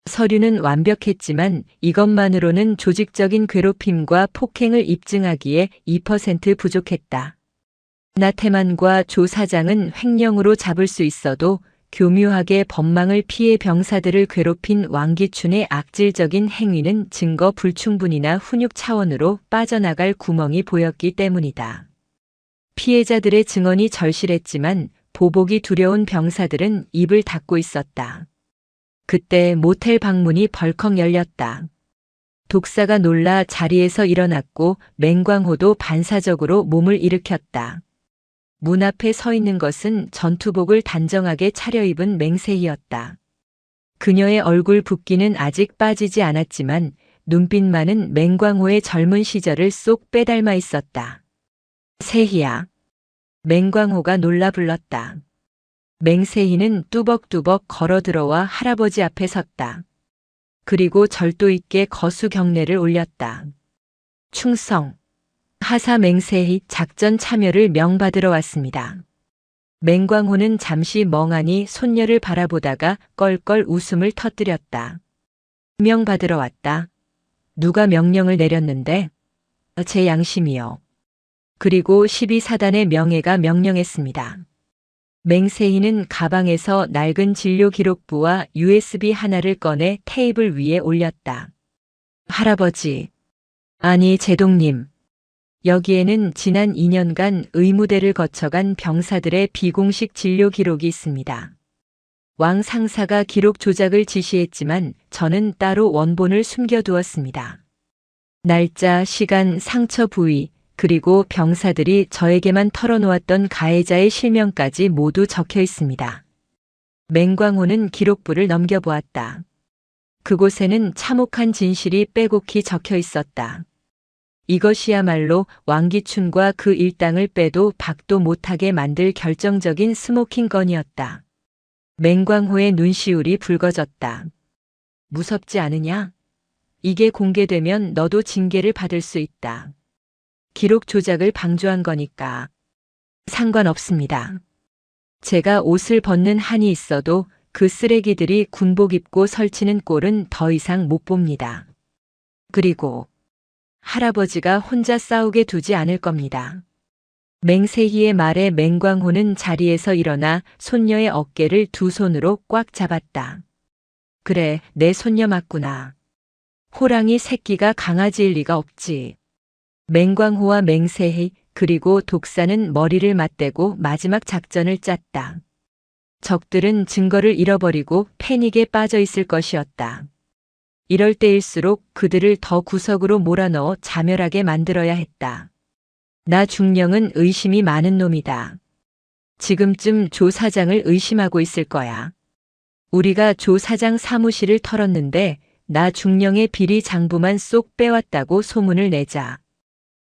서류는 완벽했지만 이것만으로는 조직적인 괴롭힘과 폭행을 입증하기에 2% 부족했다. 나태만과 조 사장은 횡령으로 잡을 수 있어도 교묘하게 법망을 피해 병사들을 괴롭힌 왕기춘의 악질적인 행위는 증거 불충분이나 훈육 차원으로 빠져나갈 구멍이 보였기 때문이다. 피해자들의 증언이 절실했지만 보복이 두려운 병사들은 입을 닫고 있었다. 그때 모텔 방문이 벌컥 열렸다. 독사가 놀라 자리에서 일어났고 맹광호도 반사적으로 몸을 일으켰다. 문 앞에 서 있는 것은 전투복을 단정하게 차려입은 맹세희였다. 그녀의 얼굴 붓기는 아직 빠지지 않았지만 눈빛만은 맹광호의 젊은 시절을 쏙 빼닮아 있었다. 세희야. 맹광호가 놀라 불렀다. 맹세희는 뚜벅뚜벅 걸어 들어와 할아버지 앞에 섰다. 그리고 절도 있게 거수 경례를 올렸다. 충성. 하사 맹세희 작전 참여를 명받으러 왔습니다. 맹광호는 잠시 멍하니 손녀를 바라보다가 껄껄 웃음을 터뜨렸다. 명받으러 왔다. 누가 명령을 내렸는데? 제 양심이요. 그리고 12사단의 명예가 명령했습니다. 맹세희는 가방에서 낡은 진료 기록부와 USB 하나를 꺼내 테이블 위에 올렸다. 할아버지. 아니, 제동님. 여기에는 지난 2년간 의무대를 거쳐간 병사들의 비공식 진료 기록이 있습니다. 왕 상사가 기록 조작을 지시했지만 저는 따로 원본을 숨겨두었습니다. 날짜, 시간, 상처 부위, 그리고 병사들이 저에게만 털어놓았던 가해자의 실명까지 모두 적혀 있습니다. 맹광호는 기록부를 넘겨보았다. 그곳에는 참혹한 진실이 빼곡히 적혀 있었다. 이것이야말로 왕기춘과 그 일당을 빼도 박도 못하게 만들 결정적인 스모킹 건이었다. 맹광호의 눈시울이 붉어졌다. 무섭지 않으냐? 이게 공개되면 너도 징계를 받을 수 있다. 기록 조작을 방조한 거니까. 상관없습니다. 제가 옷을 벗는 한이 있어도 그 쓰레기들이 군복 입고 설치는 꼴은 더 이상 못 봅니다. 그리고 할아버지가 혼자 싸우게 두지 않을 겁니다. 맹세희의 말에 맹광호는 자리에서 일어나 손녀의 어깨를 두 손으로 꽉 잡았다. 그래, 내 손녀 맞구나. 호랑이 새끼가 강아지일 리가 없지. 맹광호와 맹세희 그리고 독사는 머리를 맞대고 마지막 작전을 짰다. 적들은 증거를 잃어버리고 패닉에 빠져 있을 것이었다. 이럴 때일수록 그들을 더 구석으로 몰아넣어 자멸하게 만들어야 했다. 나 중령은 의심이 많은 놈이다. 지금쯤 조 사장을 의심하고 있을 거야. 우리가 조 사장 사무실을 털었는데 나 중령의 비리 장부만 쏙 빼왔다고 소문을 내자.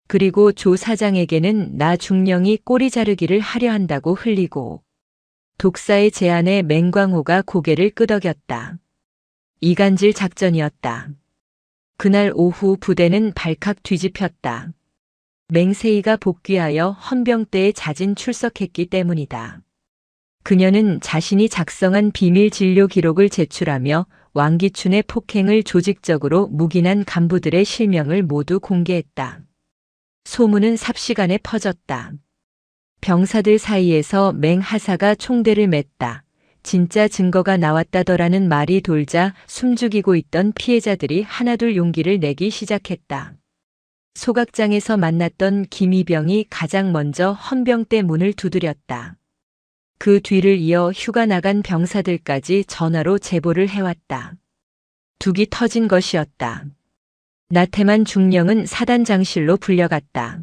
그리고 조 사장에게는 나 중령이 꼬리 자르기를 하려 한다고 흘리고. 독사의 제안에 맹광호가 고개를 끄덕였다. 이간질 작전이었다. 그날 오후 부대는 발칵 뒤집혔다. 맹세희가 복귀하여 헌병대에 자진 출석했기 때문이다. 그녀는 자신이 작성한 비밀 진료 기록을 제출하며 왕기춘의 폭행을 조직적으로 묵인한 간부들의 실명을 모두 공개했다. 소문은 삽시간에 퍼졌다. 병사들 사이에서 맹하사가 총대를 맸다. 진짜 증거가 나왔다더라는 말이 돌자 숨죽이고 있던 피해자들이 하나둘 용기를 내기 시작했다. 소각장에서 만났던 김이병이 가장 먼저 헌병대 문을 두드렸다. 그 뒤를 이어 휴가 나간 병사들까지 전화로 제보를 해왔다. 둑이 터진 것이었다. 나태만 중령은 사단장실로 불려갔다.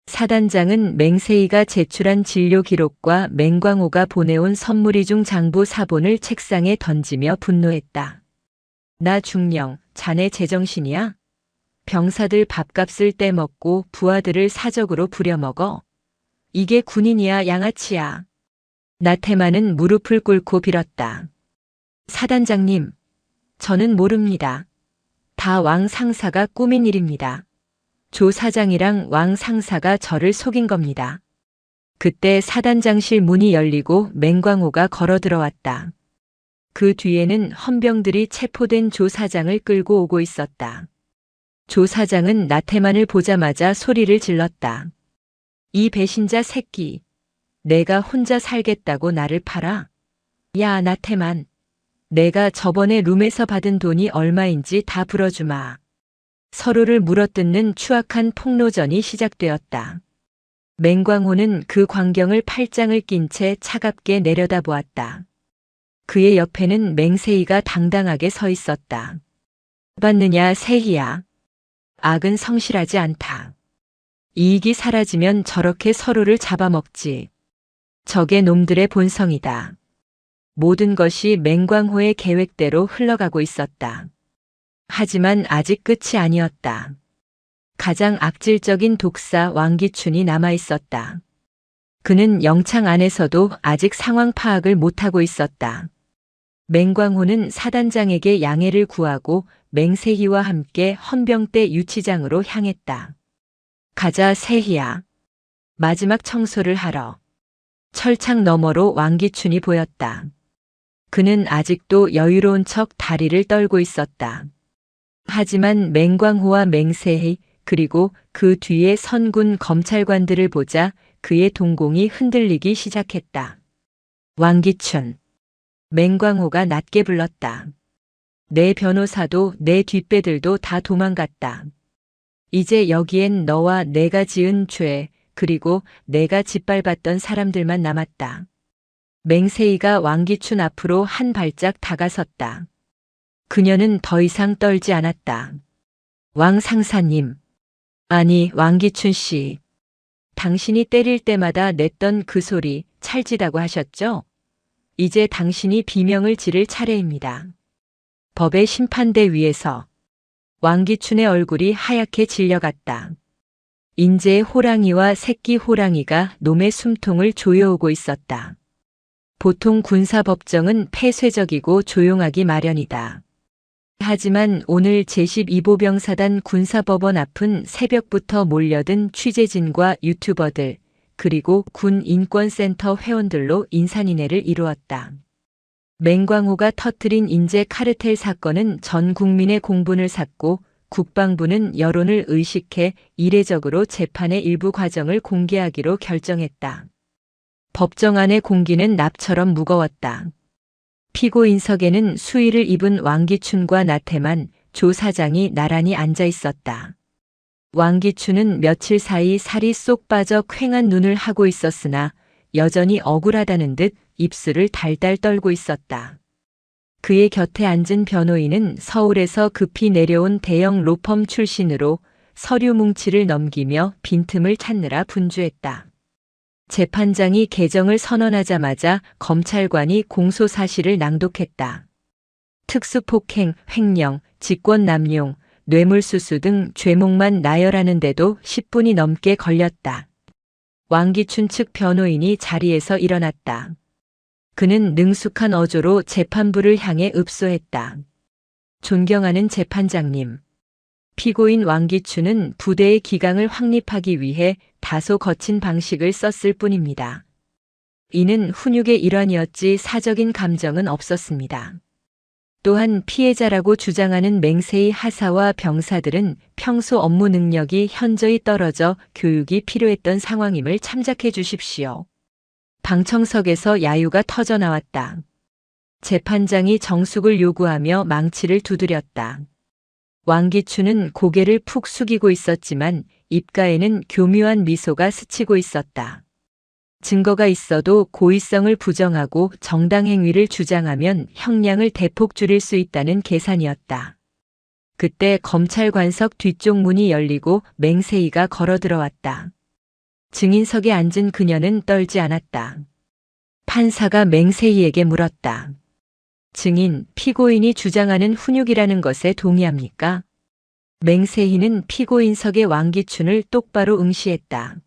사단장은 맹세희가 제출한 진료 기록과 맹광호가 보내온 선물이 중 장부 사본을 책상에 던지며 분노했다. 나 중령, 자네 제정신이야? 병사들 밥값을 떼먹고 부하들을 사적으로 부려먹어. 이게 군인이야 양아치야. 나태만은 무릎을 꿇고 빌었다. 사단장님, 저는 모릅니다. 다 왕 상사가 꾸민 일입니다. 조 사장이랑 왕 상사가 저를 속인 겁니다. 그때 사단장실 문이 열리고 맹광호가 걸어 들어왔다. 그 뒤에는 헌병들이 체포된 조 사장을 끌고 오고 있었다. 조 사장은 나태만을 보자마자 소리를 질렀다. 이 배신자 새끼, 내가 혼자 살겠다고 나를 팔아? 야 나태만, 내가 저번에 룸에서 받은 돈이 얼마인지 다 불어주마. 서로를 물어뜯는 추악한 폭로전이 시작되었다. 맹광호는 그 광경을 팔짱을 낀 채 차갑게 내려다보았다. 그의 옆에는 맹세희가 당당하게 서 있었다. 받느냐 세희야. 악은 성실하지 않다. 이익이 사라지면 저렇게 서로를 잡아먹지. 저게 놈들의 본성이다. 모든 것이 맹광호의 계획대로 흘러가고 있었다. 하지만 아직 끝이 아니었다. 가장 악질적인 독사 왕기춘이 남아있었다. 그는 영창 안에서도 아직 상황 파악을 못하고 있었다. 맹광호는 사단장에게 양해를 구하고 맹세희와 함께 헌병대 유치장으로 향했다. 가자, 세희야. 마지막 청소를 하러. 철창 너머로 왕기춘이 보였다. 그는 아직도 여유로운 척 다리를 떨고 있었다. 하지만 맹광호와 맹세희 그리고 그 뒤에 선군 검찰관들을 보자 그의 동공이 흔들리기 시작했다. 왕기춘. 맹광호가 낮게 불렀다. 내 변호사도 내 뒷배들도 다 도망갔다. 이제 여기엔 너와 내가 지은 죄 그리고 내가 짓밟았던 사람들만 남았다. 맹세희가 왕기춘 앞으로 한 발짝 다가섰다. 그녀는 더 이상 떨지 않았다. 왕 상사님. 아니, 왕기춘 씨. 당신이 때릴 때마다 냈던 그 소리 찰지다고 하셨죠? 이제 당신이 비명을 지를 차례입니다. 법의 심판대 위에서. 왕기춘의 얼굴이 하얗게 질려갔다. 인제의 호랑이와 새끼 호랑이가 놈의 숨통을 조여오고 있었다. 보통 군사법정은 폐쇄적이고 조용하기 마련이다. 하지만 오늘 제12보병사단 군사법원 앞은 새벽부터 몰려든 취재진과 유튜버들, 그리고 군 인권센터 회원들로 인산인해를 이루었다. 맹광호가 터뜨린 인재 카르텔 사건은 전 국민의 공분을 샀고 국방부는 여론을 의식해 이례적으로 재판의 일부 과정을 공개하기로 결정했다. 법정 안의 공기는 납처럼 무거웠다. 피고인석에는 수의를 입은 왕기춘과 나태만 조 사장이 나란히 앉아 있었다. 왕기춘은 며칠 사이 살이 쏙 빠져 퀭한 눈을 하고 있었으나 여전히 억울하다는 듯 입술을 달달 떨고 있었다. 그의 곁에 앉은 변호인은 서울에서 급히 내려온 대형 로펌 출신으로 서류 뭉치를 넘기며 빈틈을 찾느라 분주했다. 재판장이 개정을 선언하자마자 검찰관이 공소사실을 낭독했다. 특수폭행, 횡령, 직권남용, 뇌물수수 등 죄목만 나열하는데도 10분이 넘게 걸렸다. 왕기춘 측 변호인이 자리에서 일어났다. 그는 능숙한 어조로 재판부를 향해 읍소했다. 존경하는 재판장님. 피고인 왕기춘은 부대의 기강을 확립하기 위해 다소 거친 방식을 썼을 뿐입니다. 이는 훈육의 일환이었지 사적인 감정은 없었습니다. 또한 피해자라고 주장하는 맹세희 하사와 병사들은 평소 업무 능력이 현저히 떨어져 교육이 필요했던 상황임을 참작해 주십시오. 방청석에서 야유가 터져나왔다. 재판장이 정숙을 요구하며 망치를 두드렸다. 왕기춘은 고개를 푹 숙이고 있었지만 입가에는 교묘한 미소가 스치고 있었다. 증거가 있어도 고의성을 부정하고 정당행위를 주장하면 형량을 대폭 줄일 수 있다는 계산이었다. 그때 검찰관석 뒤쪽 문이 열리고 맹세희가 걸어 들어왔다. 증인석에 앉은 그녀는 떨지 않았다. 판사가 맹세희에게 물었다. 증인, 피고인이 주장하는 훈육이라는 것에 동의합니까? 맹세희는 피고인석의 왕기춘을 똑바로 응시했다.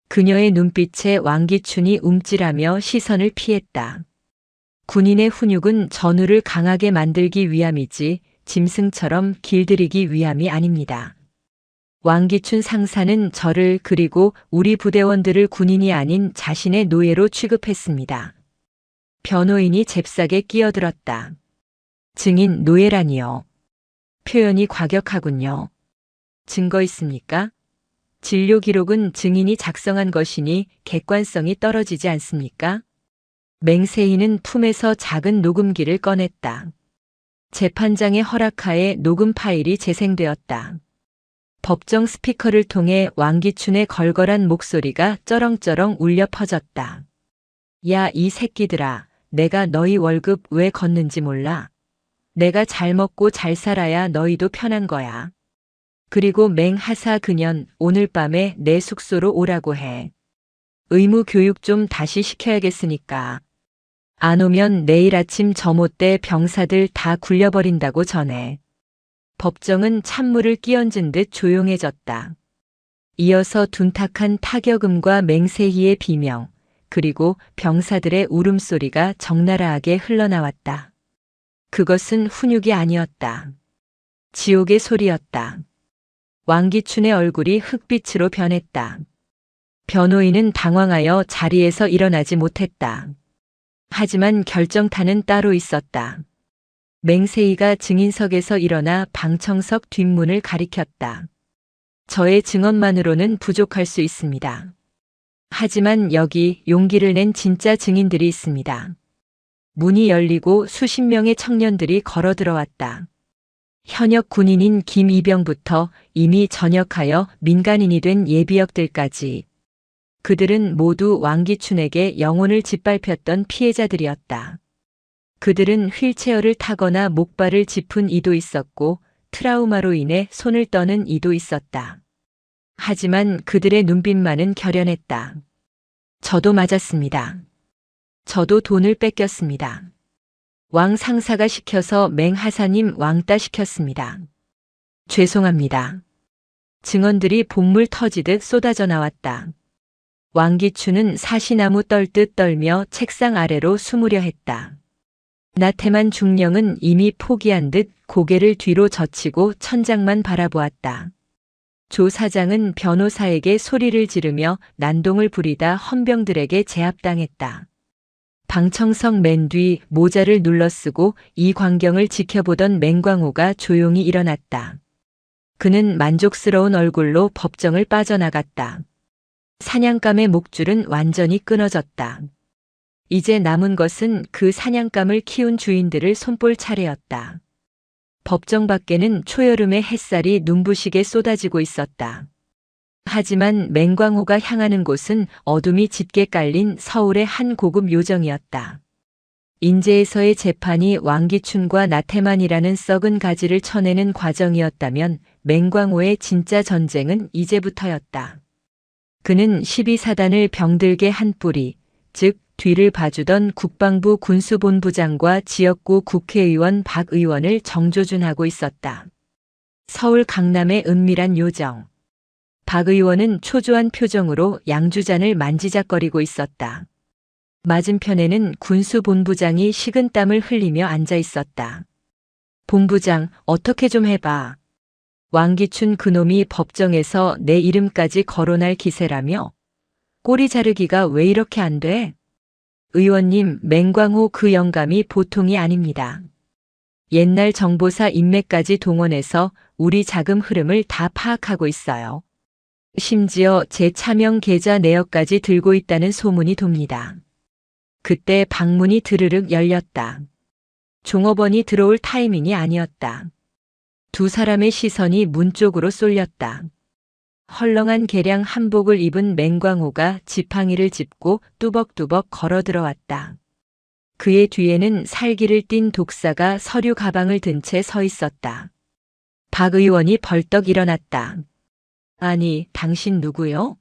그녀의 눈빛에 왕기춘이 움찔하며 시선을 피했다. 군인의 훈육은 전우를 강하게 만들기 위함이지 짐승처럼 길들이기 위함이 아닙니다. 왕기춘 상사는 저를 그리고 우리 부대원들을 군인이 아닌 자신의 노예로 취급했습니다. 변호인이 잽싸게 끼어들었다. 증인 노예라니요. 표현이 과격하군요. 증거 있습니까? 진료 기록은 증인이 작성한 것이니 객관성이 떨어지지 않습니까? 맹세희는 품에서 작은 녹음기를 꺼냈다. 재판장의 허락하에 녹음 파일이 재생되었다. 법정 스피커를 통해 왕기춘의 걸걸한 목소리가 쩌렁쩌렁 울려 퍼졌다. 야, 이 새끼들아, 내가 너희 월급 왜 걷는지 몰라? 내가 잘 먹고 잘 살아야 너희도 편한 거야. 그리고 맹하사 그년 오늘 밤에 내 숙소로 오라고 해. 의무 교육 좀 다시 시켜야겠으니까. 안 오면 내일 아침 점호 때 병사들 다 굴려버린다고 전해. 법정은 찬물을 끼얹은 듯 조용해졌다. 이어서 둔탁한 타격음과 맹세희의 비명, 그리고 병사들의 울음소리가 적나라하게 흘러나왔다. 그것은 훈육이 아니었다. 지옥의 소리였다. 왕기춘의 얼굴이 흑빛으로 변했다. 변호인은 당황하여 자리에서 일어나지 못했다. 하지만 결정타는 따로 있었다. 맹세희가 증인석에서 일어나 방청석 뒷문을 가리켰다. 저의 증언만으로는 부족할 수 있습니다. 하지만 여기 용기를 낸 진짜 증인들이 있습니다. 문이 열리고 수십 명의 청년들이 걸어 들어왔다. 현역 군인인 김이병부터 이미 전역하여 민간인이 된 예비역들까지. 그들은 모두 왕기춘에게 영혼을 짓밟혔던 피해자들이었다. 그들은 휠체어를 타거나 목발을 짚은 이도 있었고 트라우마로 인해 손을 떠는 이도 있었다. 하지만 그들의 눈빛만은 결연했다. 저도 맞았습니다. 저도 돈을 뺏겼습니다. 왕 상사가 시켜서 맹하사님 왕따 시켰습니다. 죄송합니다. 증언들이 본물 터지듯 쏟아져 나왔다. 왕기춘은 사시나무 떨듯 떨며 책상 아래로 숨으려 했다. 나태만 중령은 이미 포기한 듯 고개를 뒤로 젖히고 천장만 바라보았다. 조 사장은 변호사에게 소리를 지르며 난동을 부리다 헌병들에게 제압당했다. 방청석 맨 뒤 모자를 눌러쓰고 이 광경을 지켜보던 맹광호가 조용히 일어났다. 그는 만족스러운 얼굴로 법정을 빠져나갔다. 사냥감의 목줄은 완전히 끊어졌다. 이제 남은 것은 그 사냥감을 키운 주인들을 손볼 차례였다. 법정 밖에는 초여름의 햇살이 눈부시게 쏟아지고 있었다. 하지만 맹광호가 향하는 곳은 어둠이 짙게 깔린 서울의 한 고급 요정이었다. 인제에서의 재판이 왕기춘과 나태만이라는 썩은 가지를 쳐내는 과정이었다면 맹광호의 진짜 전쟁은 이제부터였다. 그는 12사단을 병들게 한 뿌리, 즉 뒤를 봐주던 국방부 군수본부장과 지역구 국회의원 박 의원을 정조준하고 있었다. 서울 강남의 은밀한 요정. 박 의원은 초조한 표정으로 양주잔을 만지작거리고 있었다. 맞은편에는 군수본부장이 식은땀을 흘리며 앉아 있었다. 본부장, 어떻게 좀 해봐. 왕기춘 그놈이 법정에서 내 이름까지 거론할 기세라며? 꼬리 자르기가 왜 이렇게 안 돼? 의원님, 맹광호 그 영감이 보통이 아닙니다. 옛날 정보사 인맥까지 동원해서 우리 자금 흐름을 다 파악하고 있어요. 심지어 제 차명 계좌 내역까지 들고 있다는 소문이 돕니다. 그때 방문이 드르륵 열렸다. 종업원이 들어올 타이밍이 아니었다. 두 사람의 시선이 문 쪽으로 쏠렸다. 헐렁한 개량 한복을 입은 맹광호가 지팡이를 짚고 뚜벅뚜벅 걸어 들어왔다. 그의 뒤에는 살기를 띤 독사가 서류 가방을 든 채 서 있었다. 박 의원이 벌떡 일어났다. 아니, 당신 누구요?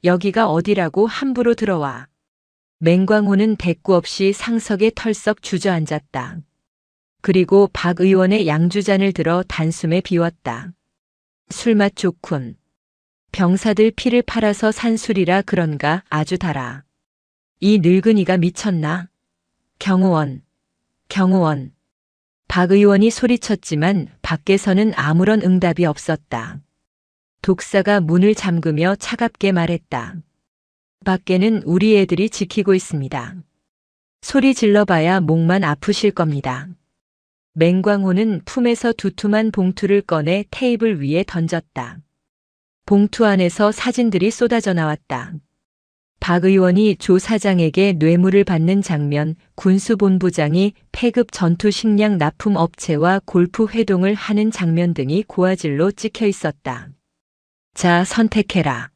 여기가 어디라고 함부로 들어와. 맹광호는 대꾸 없이 상석에 털썩 주저앉았다. 그리고 박 의원의 양주잔을 들어 단숨에 비웠다. 술맛 좋군. 병사들 피를 팔아서 산 술이라 그런가 아주 달아. 이 늙은이가 미쳤나? 경호원, 경호원. 박 의원이 소리쳤지만 밖에서는 아무런 응답이 없었다. 독사가 문을 잠그며 차갑게 말했다. 밖에는 우리 애들이 지키고 있습니다. 소리 질러봐야 목만 아프실 겁니다. 맹광호는 품에서 두툼한 봉투를 꺼내 테이블 위에 던졌다. 봉투 안에서 사진들이 쏟아져 나왔다. 박 의원이 조 사장에게 뇌물을 받는 장면, 군수본부장이 폐급 전투 식량 납품 업체와 골프 회동을 하는 장면 등이 고화질로 찍혀 있었다. 자, 선택해라.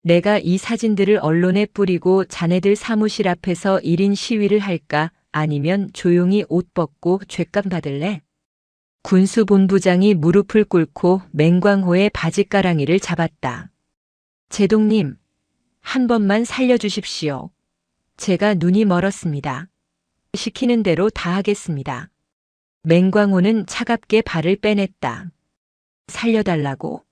내가 이 사진들을 언론에 뿌리고 자네들 사무실 앞에서 1인 시위를 할까? 아니면 조용히 옷 벗고 죗감 받을래? 군수본부장이 무릎을 꿇고 맹광호의 바지가랑이를 잡았다. 제동님, 한 번만 살려주십시오. 제가 눈이 멀었습니다. 시키는 대로 다 하겠습니다. 맹광호는 차갑게 발을 빼냈다. 살려달라고?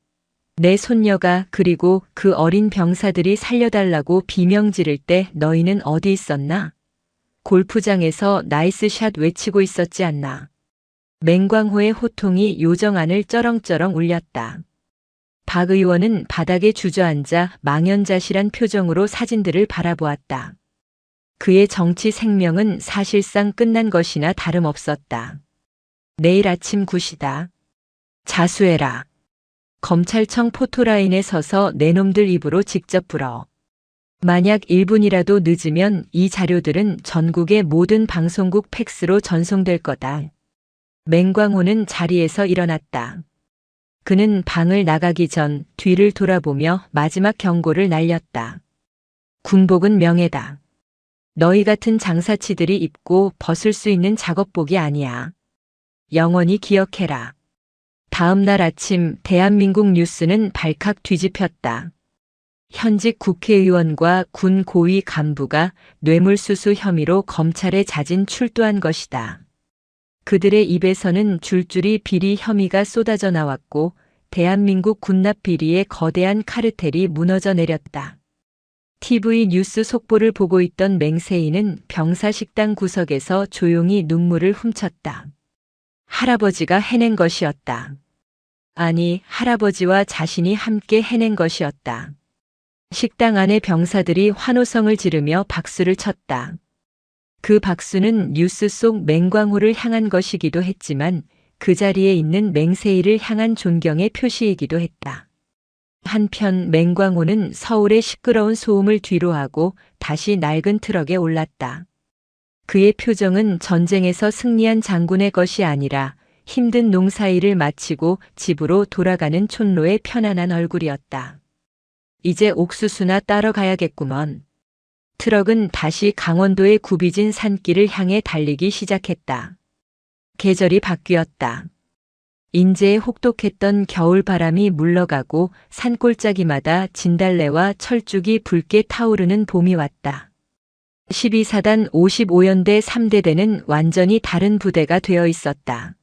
내 손녀가 그리고 그 어린 병사들이 살려달라고 비명 지를 때 너희는 어디 있었나? 골프장에서 나이스샷 외치고 있었지 않나? 맹광호의 호통이 요정 안을 쩌렁쩌렁 울렸다. 박 의원은 바닥에 주저앉아 망연자실한 표정으로 사진들을 바라보았다. 그의 정치 생명은 사실상 끝난 것이나 다름없었다. 내일 아침 9시다. 자수해라. 검찰청 포토라인에 서서 내 놈들 입으로 직접 불어. 만약 1분이라도 늦으면 이 자료들은 전국의 모든 방송국 팩스로 전송될 거다. 맹광호는 자리에서 일어났다. 그는 방을 나가기 전 뒤를 돌아보며 마지막 경고를 날렸다. 군복은 명예다. 너희 같은 장사치들이 입고 벗을 수 있는 작업복이 아니야. 영원히 기억해라. 다음 날 아침 대한민국 뉴스는 발칵 뒤집혔다. 현직 국회의원과 군 고위 간부가 뇌물수수 혐의로 검찰에 자진 출두한 것이다. 그들의 입에서는 줄줄이 비리 혐의가 쏟아져 나왔고 대한민국 군납 비리의 거대한 카르텔이 무너져 내렸다. TV 뉴스 속보를 보고 있던 맹세희는 병사식당 구석에서 조용히 눈물을 훔쳤다. 할아버지가 해낸 것이었다. 아니, 할아버지와 자신이 함께 해낸 것이었다. 식당 안의 병사들이 환호성을 지르며 박수를 쳤다. 그 박수는 뉴스 속 맹광호를 향한 것이기도 했지만 그 자리에 있는 맹세희를 향한 존경의 표시이기도 했다. 한편 맹광호는 서울의 시끄러운 소음을 뒤로하고 다시 낡은 트럭에 올랐다. 그의 표정은 전쟁에서 승리한 장군의 것이 아니라 힘든 농사일을 마치고 집으로 돌아가는 촌로의 편안한 얼굴이었다. 이제 옥수수나 따러 가야겠구먼. 트럭은 다시 강원도의 굽이진 산길을 향해 달리기 시작했다. 계절이 바뀌었다. 인제에 혹독했던 겨울 바람이 물러가고 산골짜기마다 진달래와 철쭉이 붉게 타오르는 봄이 왔다. 12사단 55연대 3대대는 완전히 다른 부대가 되어 있었다.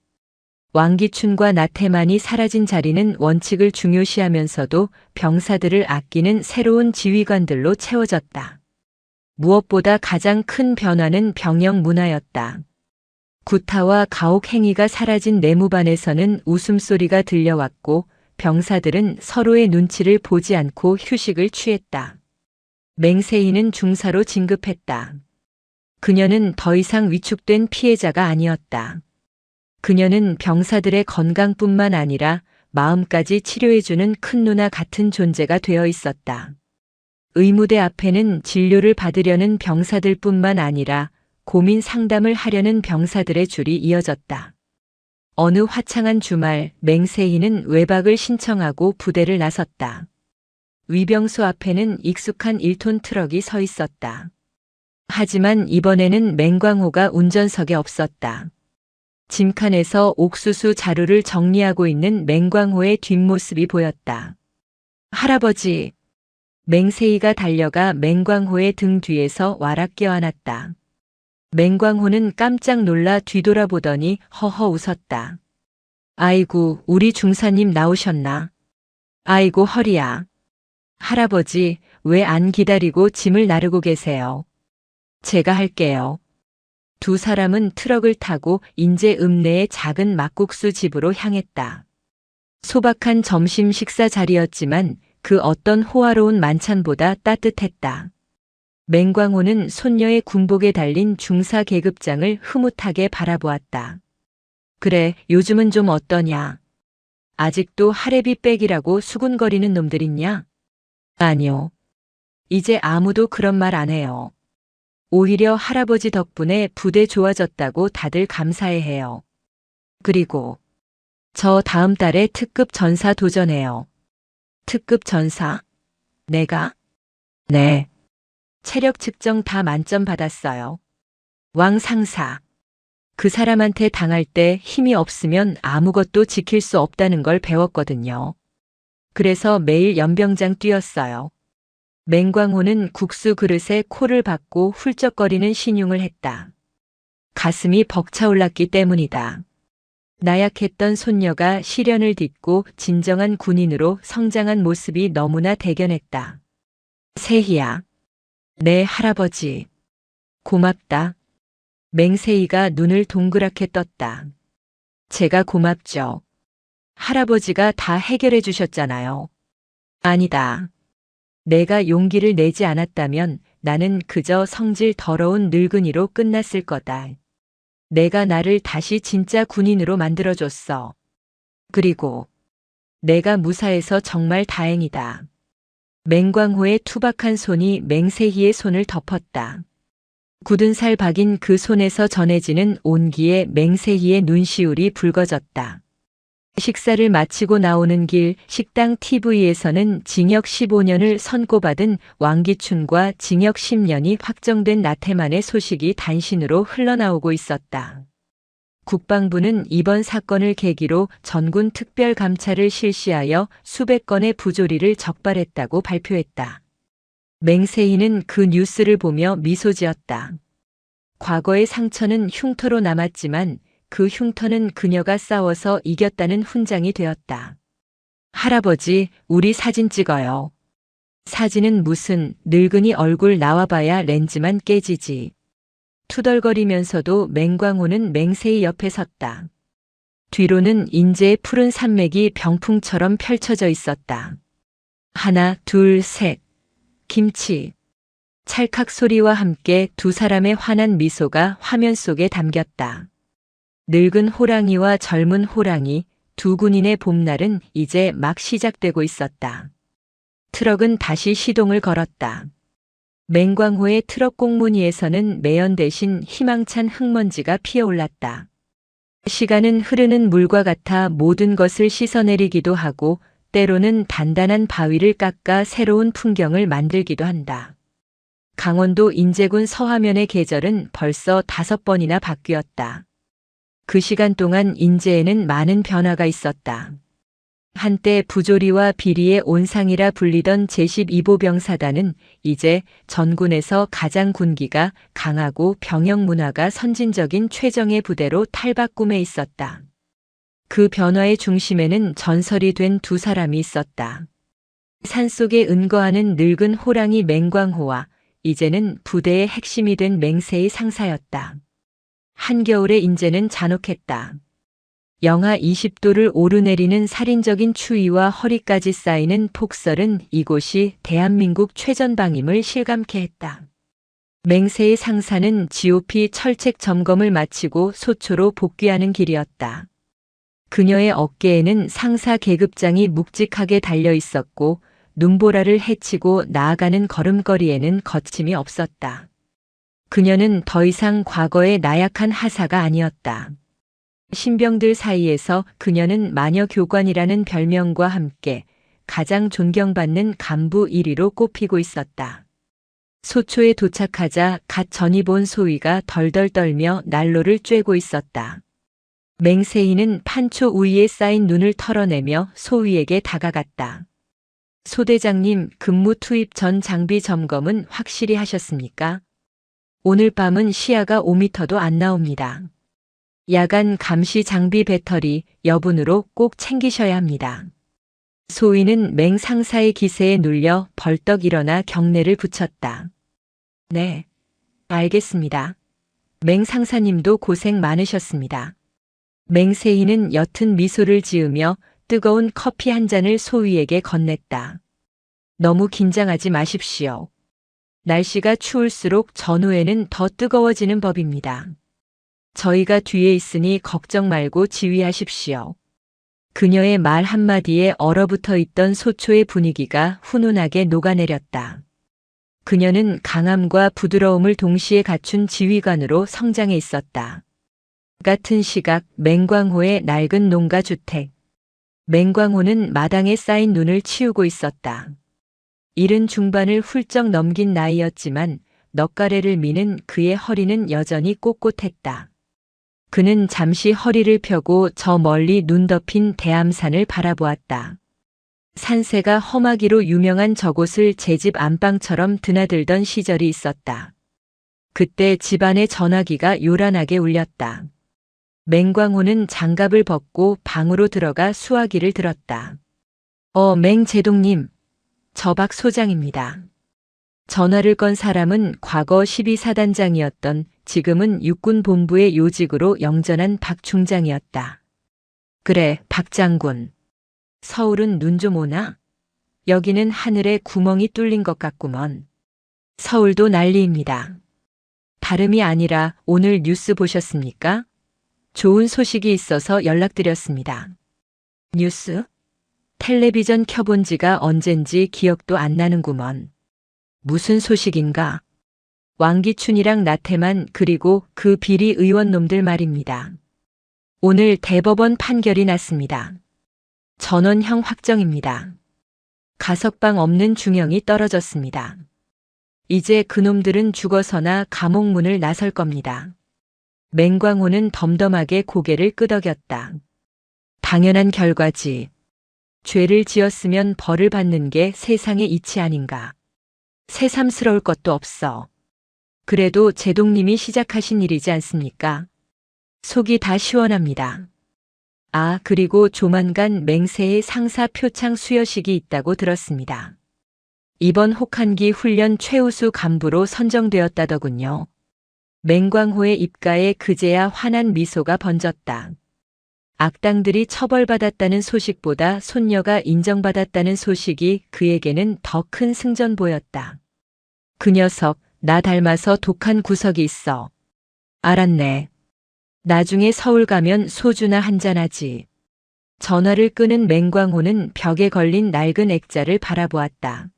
왕기춘과 나태만이 사라진 자리는 원칙을 중요시하면서도 병사들을 아끼는 새로운 지휘관들로 채워졌다. 무엇보다 가장 큰 변화는 병영 문화였다. 구타와 가혹 행위가 사라진 내무반에서는 웃음소리가 들려왔고 병사들은 서로의 눈치를 보지 않고 휴식을 취했다. 맹세희는 중사로 진급했다. 그녀는 더 이상 위축된 피해자가 아니었다. 그녀는 병사들의 건강뿐만 아니라 마음까지 치료해주는 큰 누나 같은 존재가 되어 있었다. 의무대 앞에는 진료를 받으려는 병사들뿐만 아니라 고민 상담을 하려는 병사들의 줄이 이어졌다. 어느 화창한 주말 맹세희는 외박을 신청하고 부대를 나섰다. 위병소 앞에는 익숙한 1톤 트럭이 서 있었다. 하지만 이번에는 맹광호가 운전석에 없었다. 짐칸에서 옥수수 자루를 정리하고 있는 맹광호의 뒷모습이 보였다. 할아버지. 맹세희가 달려가 맹광호의 등 뒤에서 와락 껴안았다. 맹광호는 깜짝 놀라 뒤돌아보더니 허허 웃었다. 아이고, 우리 중사님 나오셨나? 아이고 허리야. 할아버지, 왜 안 기다리고 짐을 나르고 계세요? 제가 할게요. 두 사람은 트럭을 타고 인제 읍내의 작은 막국수 집으로 향했다. 소박한 점심 식사 자리였지만 그 어떤 호화로운 만찬보다 따뜻했다. 맹광호는 손녀의 군복에 달린 중사 계급장을 흐뭇하게 바라보았다. 그래, 요즘은 좀 어떠냐? 아직도 할애비 백이라고 수군거리는 놈들 있냐? 아니요. 이제 아무도 그런 말 안 해요. 오히려 할아버지 덕분에 부대 좋아졌다고 다들 감사해해요. 그리고 저 다음 달에 특급 전사 도전해요. 특급 전사? 내가? 네. 체력 측정 다 만점 받았어요. 왕 상사. 그 사람한테 당할 때 힘이 없으면 아무것도 지킬 수 없다는 걸 배웠거든요. 그래서 매일 연병장 뛰었어요. 맹광호는 국수 그릇에 코를 박고 훌쩍거리는 신용을 했다. 가슴이 벅차올랐기 때문이다. 나약했던 손녀가 시련을 딛고 진정한 군인으로 성장한 모습이 너무나 대견했다. 세희야. 네, 할아버지. 고맙다. 맹세희가 눈을 동그랗게 떴다. 제가 고맙죠. 할아버지가 다 해결해 주셨잖아요. 아니다. 내가 용기를 내지 않았다면 나는 그저 성질 더러운 늙은이로 끝났을 거다. 내가 나를 다시 진짜 군인으로 만들어줬어. 그리고 내가 무사해서 정말 다행이다. 맹광호의 투박한 손이 맹세희의 손을 덮었다. 굳은 살 박인 그 손에서 전해지는 온기에 맹세희의 눈시울이 붉어졌다. 식사를 마치고 나오는 길 식당 TV에서는 징역 15년을 선고받은 왕기춘과 징역 10년이 확정된 나태만의 소식이 단신으로 흘러나오고 있었다. 국방부는 이번 사건을 계기로 전군 특별감찰을 실시하여 수백 건의 부조리를 적발했다고 발표했다. 맹세희는 그 뉴스를 보며 미소 지었다. 과거의 상처는 흉터로 남았지만 그 흉터는 그녀가 싸워서 이겼다는 훈장이 되었다. 할아버지, 우리 사진 찍어요. 사진은 무슨 늙은이 얼굴 나와봐야 렌즈만 깨지지. 투덜거리면서도 맹광호는 맹세희 옆에 섰다. 뒤로는 인제의 푸른 산맥이 병풍처럼 펼쳐져 있었다. 하나, 둘, 셋. 김치. 찰칵 소리와 함께 두 사람의 환한 미소가 화면 속에 담겼다. 늙은 호랑이와 젊은 호랑이, 두 군인의 봄날은 이제 막 시작되고 있었다. 트럭은 다시 시동을 걸었다. 맹광호의 트럭 꽁무니에서는 매연 대신 희망찬 흙먼지가 피어올랐다. 시간은 흐르는 물과 같아 모든 것을 씻어내리기도 하고 때로는 단단한 바위를 깎아 새로운 풍경을 만들기도 한다. 강원도 인제군 서하면의 계절은 벌써 5번이나 바뀌었다. 그 시간 동안 인제에는 많은 변화가 있었다. 한때 부조리와 비리의 온상이라 불리던 제12보병사단은 이제 전군에서 가장 군기가 강하고 병영 문화가 선진적인 최정예 부대로 탈바꿈해 있었다. 그 변화의 중심에는 전설이 된 두 사람이 있었다. 산속에 은거하는 늙은 호랑이 맹광호와 이제는 부대의 핵심이 된 맹세의 상사였다. 한겨울의 인제는 잔혹했다. 영하 20도를 오르내리는 살인적인 추위와 허리까지 쌓이는 폭설은 이곳이 대한민국 최전방임을 실감케 했다. 맹세의 상사는 GOP 철책 점검을 마치고 소초로 복귀하는 길이었다. 그녀의 어깨에는 상사 계급장이 묵직하게 달려 있었고 눈보라를 헤치고 나아가는 걸음걸이에는 거침이 없었다. 그녀는 더 이상 과거의 나약한 하사가 아니었다. 신병들 사이에서 그녀는 마녀 교관이라는 별명과 함께 가장 존경받는 간부 1위로 꼽히고 있었다. 소초에 도착하자 갓 전입 온 소위가 덜덜 떨며 난로를 쬐고 있었다. 맹세희는 판초 우위에 쌓인 눈을 털어내며 소위에게 다가갔다. 소대장님, 근무 투입 전 장비 점검은 확실히 하셨습니까? 오늘 밤은 시야가 5m도 안 나옵니다. 야간 감시 장비 배터리 여분으로 꼭 챙기셔야 합니다. 소위는 맹 상사의 기세에 눌려 벌떡 일어나 경례를 붙였다. 네, 알겠습니다. 맹 상사님도 고생 많으셨습니다. 맹세희는 옅은 미소를 지으며 뜨거운 커피 한 잔을 소위에게 건넸다. 너무 긴장하지 마십시오. 날씨가 추울수록 전후에는 더 뜨거워지는 법입니다. 저희가 뒤에 있으니 걱정 말고 지휘하십시오. 그녀의 말 한마디에 얼어붙어 있던 소초의 분위기가 훈훈하게 녹아내렸다. 그녀는 강함과 부드러움을 동시에 갖춘 지휘관으로 성장해 있었다. 같은 시각 맹광호의 낡은 농가주택. 맹광호는 마당에 쌓인 눈을 치우고 있었다. 이른 중반을 훌쩍 넘긴 나이였지만 넉가래를 미는 그의 허리는 여전히 꼿꼿했다. 그는 잠시 허리를 펴고 저 멀리 눈 덮인 대암산을 바라보았다. 산세가 험하기로 유명한 저곳을 제 집 안방처럼 드나들던 시절이 있었다. 그때 집안의 전화기가 요란하게 울렸다. 맹광호는 장갑을 벗고 방으로 들어가 수화기를 들었다. 맹제동님, 저 박 소장입니다. 전화를 건 사람은 과거 12사단장이었던 지금은 육군본부의 요직으로 영전한 박 중장이었다. 그래, 박 장군. 서울은 눈 좀 오나? 여기는 하늘에 구멍이 뚫린 것 같구먼. 서울도 난리입니다. 다름이 아니라 오늘 뉴스 보셨습니까? 좋은 소식이 있어서 연락드렸습니다. 뉴스? 텔레비전 켜본 지가 언젠지 기억도 안 나는구먼. 무슨 소식인가? 왕기춘이랑 나태만 그리고 그 비리 의원 놈들 말입니다. 오늘 대법원 판결이 났습니다. 전원형 확정입니다. 가석방 없는 중형이 떨어졌습니다. 이제 그놈들은 죽어서나 감옥 문을 나설 겁니다. 맹광호는 덤덤하게 고개를 끄덕였다. 당연한 결과지. 죄를 지었으면 벌을 받는 게 세상의 이치 아닌가. 새삼스러울 것도 없어. 그래도 제동님이 시작하신 일이지 않습니까? 속이 다 시원합니다. 아, 그리고 조만간 맹세의 상사 표창 수여식이 있다고 들었습니다. 이번 혹한기 훈련 최우수 간부로 선정되었다더군요. 맹광호의 입가에 그제야 환한 미소가 번졌다. 악당들이 처벌받았다는 소식보다 손녀가 인정받았다는 소식이 그에게는 더 큰 승전보였다. 그 녀석, 나 닮아서 독한 구석이 있어. 알았네. 나중에 서울 가면 소주나 한잔하지. 전화를 끄는 맹광호는 벽에 걸린 낡은 액자를 바라보았다.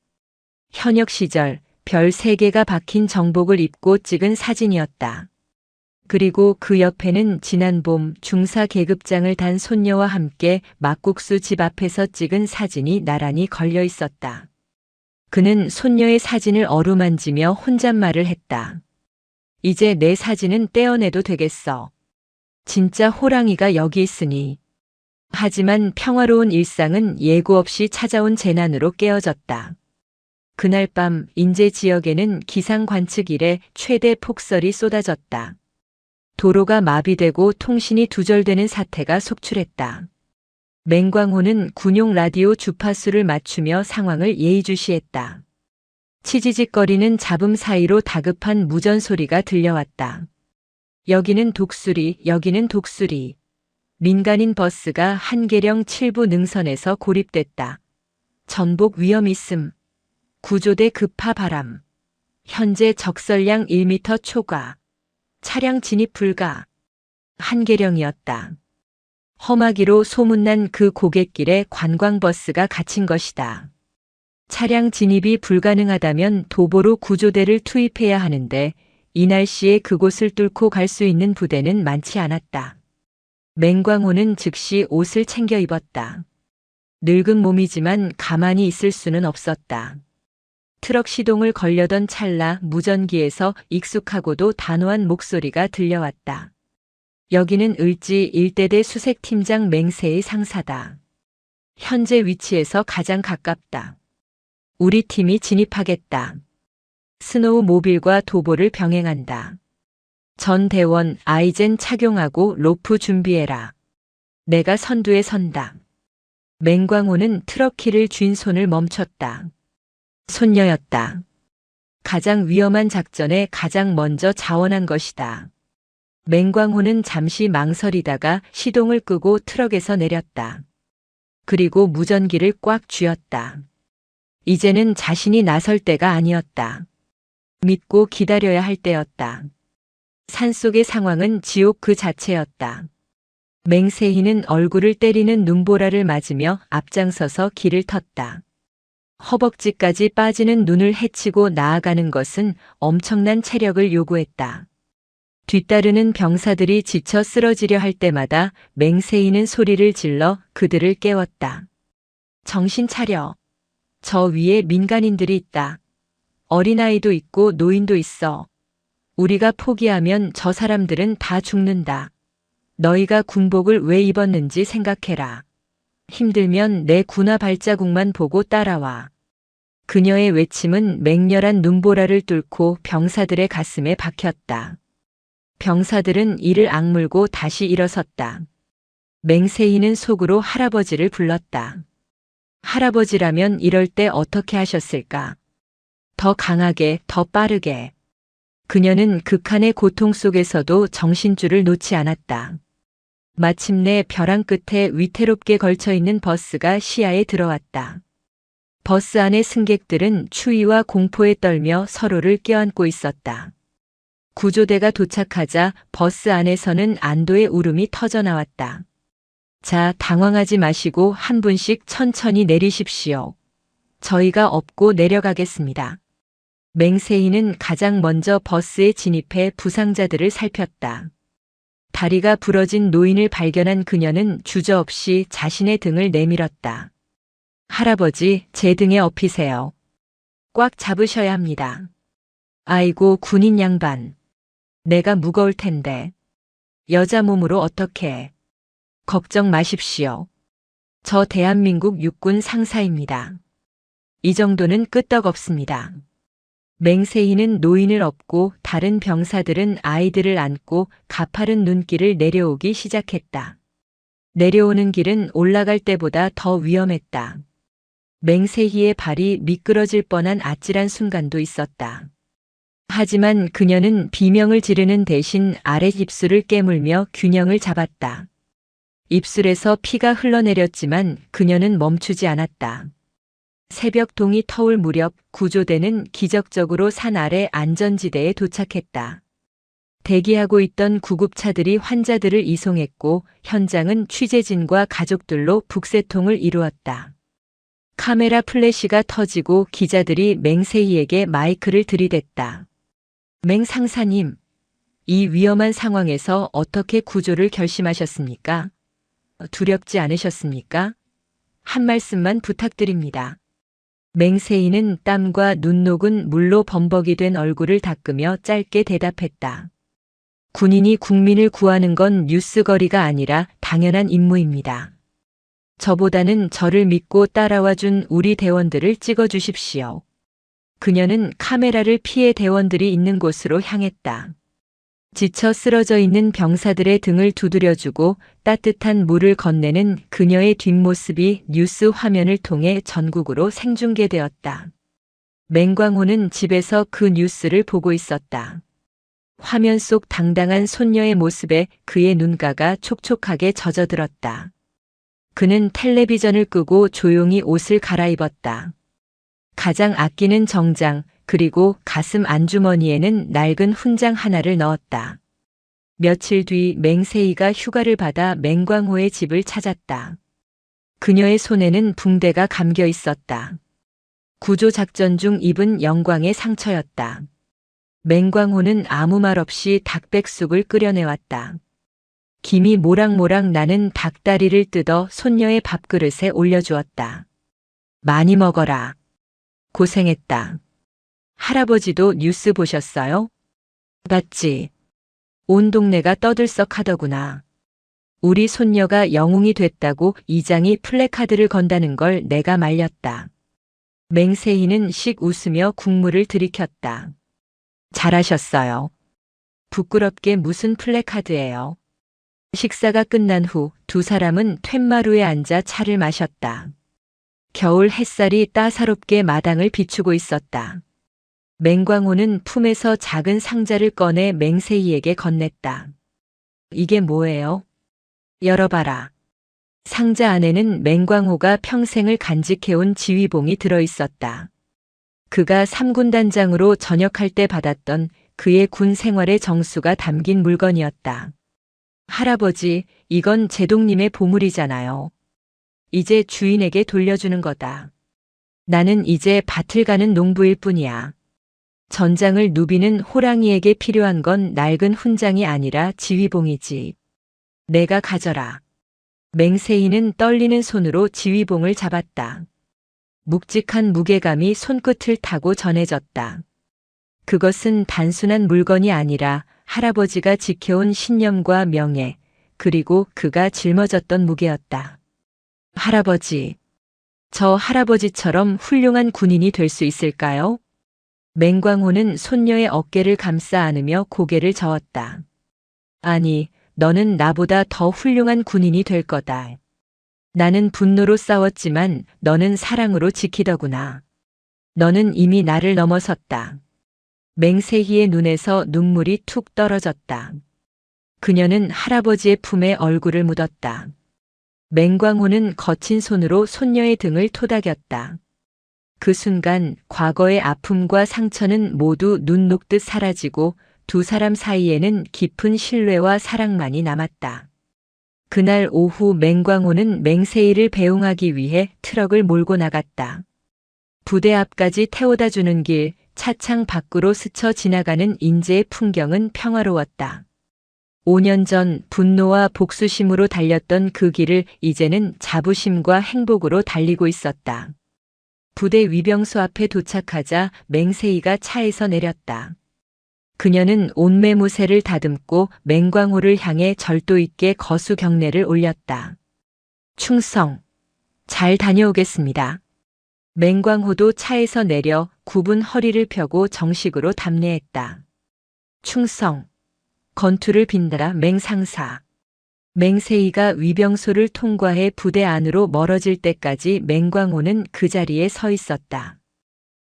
현역 시절 별 3개가 박힌 정복을 입고 찍은 사진이었다. 그리고 그 옆에는 지난 봄 중사 계급장을 단 손녀와 함께 막국수 집 앞에서 찍은 사진이 나란히 걸려 있었다. 그는 손녀의 사진을 어루만지며 혼잣말을 했다. 이제 내 사진은 떼어내도 되겠어. 진짜 호랑이가 여기 있으니. 하지만 평화로운 일상은 예고 없이 찾아온 재난으로 깨어졌다. 그날 밤 인제 지역에는 기상 관측 이래 최대 폭설이 쏟아졌다. 도로가 마비되고 통신이 두절되는 사태가 속출했다. 맹광호는 군용 라디오 주파수를 맞추며 상황을 예의주시했다. 치지직거리는 잡음 사이로 다급한 무전 소리가 들려왔다. 여기는 독수리, 여기는 독수리. 민간인 버스가 한계령 7부 능선에서 고립됐다. 전복 위험 있음. 구조대 급파 바람. 현재 적설량 1m 초과. 차량 진입 불가. 한계령이었다. 험하기로 소문난 그 고갯길에 관광버스가 갇힌 것이다. 차량 진입이 불가능하다면 도보로 구조대를 투입해야 하는데 이 날씨에 그곳을 뚫고 갈 수 있는 부대는 많지 않았다. 맹광호는 즉시 옷을 챙겨 입었다. 늙은 몸이지만 가만히 있을 수는 없었다. 트럭 시동을 걸려던 찰나 무전기에서 익숙하고도 단호한 목소리가 들려왔다. 여기는 을지 일대대 수색팀장 맹세의 상사다. 현재 위치에서 가장 가깝다. 우리 팀이 진입하겠다. 스노우 모빌과 도보를 병행한다. 전 대원 아이젠 착용하고 로프 준비해라. 내가 선두에 선다. 맹광호는 트럭 키를 쥔 손을 멈췄다. 손녀였다. 가장 위험한 작전에 가장 먼저 자원한 것이다. 맹광호는 잠시 망설이다가 시동을 끄고 트럭에서 내렸다. 그리고 무전기를 꽉 쥐었다. 이제는 자신이 나설 때가 아니었다. 믿고 기다려야 할 때였다. 산속의 상황은 지옥 그 자체였다. 맹세희는 얼굴을 때리는 눈보라를 맞으며 앞장서서 길을 텄다. 허벅지까지 빠지는 눈을 헤치고 나아가는 것은 엄청난 체력을 요구했다. 뒤따르는 병사들이 지쳐 쓰러지려 할 때마다 맹세희는 소리를 질러 그들을 깨웠다. 정신 차려. 저 위에 민간인들이 있다. 어린아이도 있고 노인도 있어. 우리가 포기하면 저 사람들은 다 죽는다. 너희가 군복을 왜 입었는지 생각해라. 힘들면 내 군화 발자국만 보고 따라와. 그녀의 외침은 맹렬한 눈보라를 뚫고 병사들의 가슴에 박혔다. 병사들은 이를 악물고 다시 일어섰다. 맹세희는 속으로 할아버지를 불렀다. 할아버지라면 이럴 때 어떻게 하셨을까? 더 강하게, 더 빠르게. 그녀는 극한의 고통 속에서도 정신줄을 놓지 않았다. 마침내 벼랑 끝에 위태롭게 걸쳐있는 버스가 시야에 들어왔다. 버스 안의 승객들은 추위와 공포에 떨며 서로를 껴안고 있었다. 구조대가 도착하자 버스 안에서는 안도의 울음이 터져 나왔다. 자, 당황하지 마시고 한 분씩 천천히 내리십시오. 저희가 업고 내려가겠습니다. 맹세희는 가장 먼저 버스에 진입해 부상자들을 살폈다. 다리가 부러진 노인을 발견한 그녀는 주저없이 자신의 등을 내밀었다. 할아버지, 제 등에 업히세요. 꽉 잡으셔야 합니다. 아이고, 군인 양반. 내가 무거울 텐데. 여자 몸으로 어떻게. 걱정 마십시오. 저 대한민국 육군 상사입니다. 이 정도는 끄떡없습니다. 맹세희는 노인을 업고 다른 병사들은 아이들을 안고 가파른 눈길을 내려오기 시작했다. 내려오는 길은 올라갈 때보다 더 위험했다. 맹세희의 발이 미끄러질 뻔한 아찔한 순간도 있었다. 하지만 그녀는 비명을 지르는 대신 아랫입술을 깨물며 균형을 잡았다. 입술에서 피가 흘러내렸지만 그녀는 멈추지 않았다. 새벽 동이 터울 무렵 구조대는 기적적으로 산 아래 안전지대에 도착했다. 대기하고 있던 구급차들이 환자들을 이송했고 현장은 취재진과 가족들로 북새통을 이루었다. 카메라 플래시가 터지고 기자들이 맹세희에게 마이크를 들이댔다. 맹 상사님, 이 위험한 상황에서 어떻게 구조를 결심하셨습니까? 두렵지 않으셨습니까? 한 말씀만 부탁드립니다. 맹세희는 땀과 눈 녹은 물로 범벅이 된 얼굴을 닦으며 짧게 대답했다. 군인이 국민을 구하는 건 뉴스거리가 아니라 당연한 임무입니다. 저보다는 저를 믿고 따라와준 우리 대원들을 찍어주십시오. 그녀는 카메라를 피해 대원들이 있는 곳으로 향했다. 지쳐 쓰러져 있는 병사들의 등을 두드려주고 따뜻한 물을 건네는 그녀의 뒷모습이 뉴스 화면을 통해 전국으로 생중계되었다. 맹광호는 집에서 그 뉴스를 보고 있었다. 화면 속 당당한 손녀의 모습에 그의 눈가가 촉촉하게 젖어들었다. 그는 텔레비전을 끄고 조용히 옷을 갈아입었다. 가장 아끼는 정장, 그리고 가슴 안주머니에는 낡은 훈장 하나를 넣었다. 며칠 뒤 맹세희가 휴가를 받아 맹광호의 집을 찾았다. 그녀의 손에는 붕대가 감겨 있었다. 구조작전 중 입은 영광의 상처였다. 맹광호는 아무 말 없이 닭백숙을 끓여내왔다. 김이 모락모락 나는 닭다리를 뜯어 손녀의 밥그릇에 올려주었다. 많이 먹어라. 고생했다. 할아버지도 뉴스 보셨어요? 봤지. 온 동네가 떠들썩하더구나. 우리 손녀가 영웅이 됐다고 이장이 플래카드를 건다는 걸 내가 말렸다. 맹세희는 씩 웃으며 국물을 들이켰다. 잘하셨어요. 부끄럽게 무슨 플래카드예요. 식사가 끝난 후 두 사람은 툇마루에 앉아 차를 마셨다. 겨울 햇살이 따사롭게 마당을 비추고 있었다. 맹광호는 품에서 작은 상자를 꺼내 맹세희에게 건넸다. 이게 뭐예요? 열어봐라. 상자 안에는 맹광호가 평생을 간직해온 지휘봉이 들어있었다. 그가 3군 단장으로 전역할 때 받았던 그의 군 생활의 정수가 담긴 물건이었다. 할아버지, 이건 제동님의 보물이잖아요. 이제 주인에게 돌려주는 거다. 나는 이제 밭을 가는 농부일 뿐이야. 전장을 누비는 호랑이에게 필요한 건 낡은 훈장이 아니라 지휘봉이지. 내가 가져라. 맹세희는 떨리는 손으로 지휘봉을 잡았다. 묵직한 무게감이 손끝을 타고 전해졌다. 그것은 단순한 물건이 아니라 할아버지가 지켜온 신념과 명예, 그리고 그가 짊어졌던 무게였다. 할아버지, 저 할아버지처럼 훌륭한 군인이 될 수 있을까요? 맹광호는 손녀의 어깨를 감싸 안으며 고개를 저었다. 아니, 너는 나보다 더 훌륭한 군인이 될 거다. 나는 분노로 싸웠지만 너는 사랑으로 지키더구나. 너는 이미 나를 넘어섰다. 맹세희의 눈에서 눈물이 툭 떨어졌다. 그녀는 할아버지의 품에 얼굴을 묻었다. 맹광호는 거친 손으로 손녀의 등을 토닥였다. 그 순간 과거의 아픔과 상처는 모두 눈 녹듯 사라지고 두 사람 사이에는 깊은 신뢰와 사랑만이 남았다. 그날 오후 맹광호는 맹세희를 배웅하기 위해 트럭을 몰고 나갔다. 부대 앞까지 태워다 주는 길, 차창 밖으로 스쳐 지나가는 인제의 풍경은 평화로웠다. 5년 전 분노와 복수심으로 달렸던 그 길을 이제는 자부심과 행복으로 달리고 있었다. 부대 위병소 앞에 도착하자 맹세희가 차에서 내렸다. 그녀는 온매무새를 다듬고 맹광호를 향해 절도 있게 거수 경례를 올렸다. 충성. 잘 다녀오겠습니다. 맹광호도 차에서 내려 굽은 허리를 펴고 정식으로 답례했다. 충성. 건투를 빈다라 맹상사. 맹세희가 위병소를 통과해 부대 안으로 멀어질 때까지 맹광호는 그 자리에 서 있었다.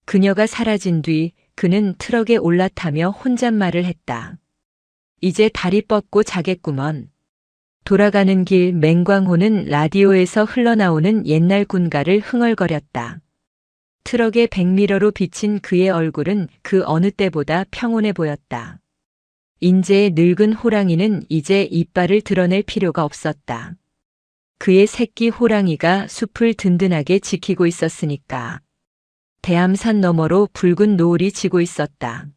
그녀가 사라진 뒤 그는 트럭에 올라타며 혼잣말을 했다. 이제 다리 뻗고 자겠구먼. 돌아가는 길 맹광호는 라디오에서 흘러나오는 옛날 군가를 흥얼거렸다. 트럭의 백미러로 비친 그의 얼굴은 그 어느 때보다 평온해 보였다. 인제의 늙은 호랑이는 이제 이빨을 드러낼 필요가 없었다. 그의 새끼 호랑이가 숲을 든든하게 지키고 있었으니까. 대암산 너머로 붉은 노을이 지고 있었다.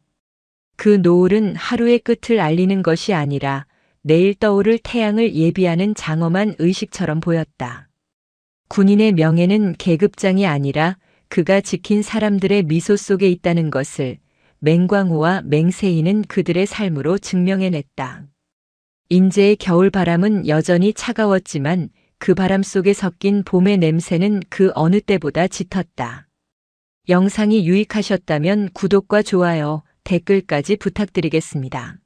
그 노을은 하루의 끝을 알리는 것이 아니라 내일 떠오를 태양을 예비하는 장엄한 의식처럼 보였다. 군인의 명예는 계급장이 아니라 그가 지킨 사람들의 미소 속에 있다는 것을 맹광호와 맹세희는 그들의 삶으로 증명해냈다. 인제의 겨울바람은 여전히 차가웠지만 그 바람 속에 섞인 봄의 냄새는 그 어느 때보다 짙었다. 영상이 유익하셨다면 구독과 좋아요, 댓글까지 부탁드리겠습니다.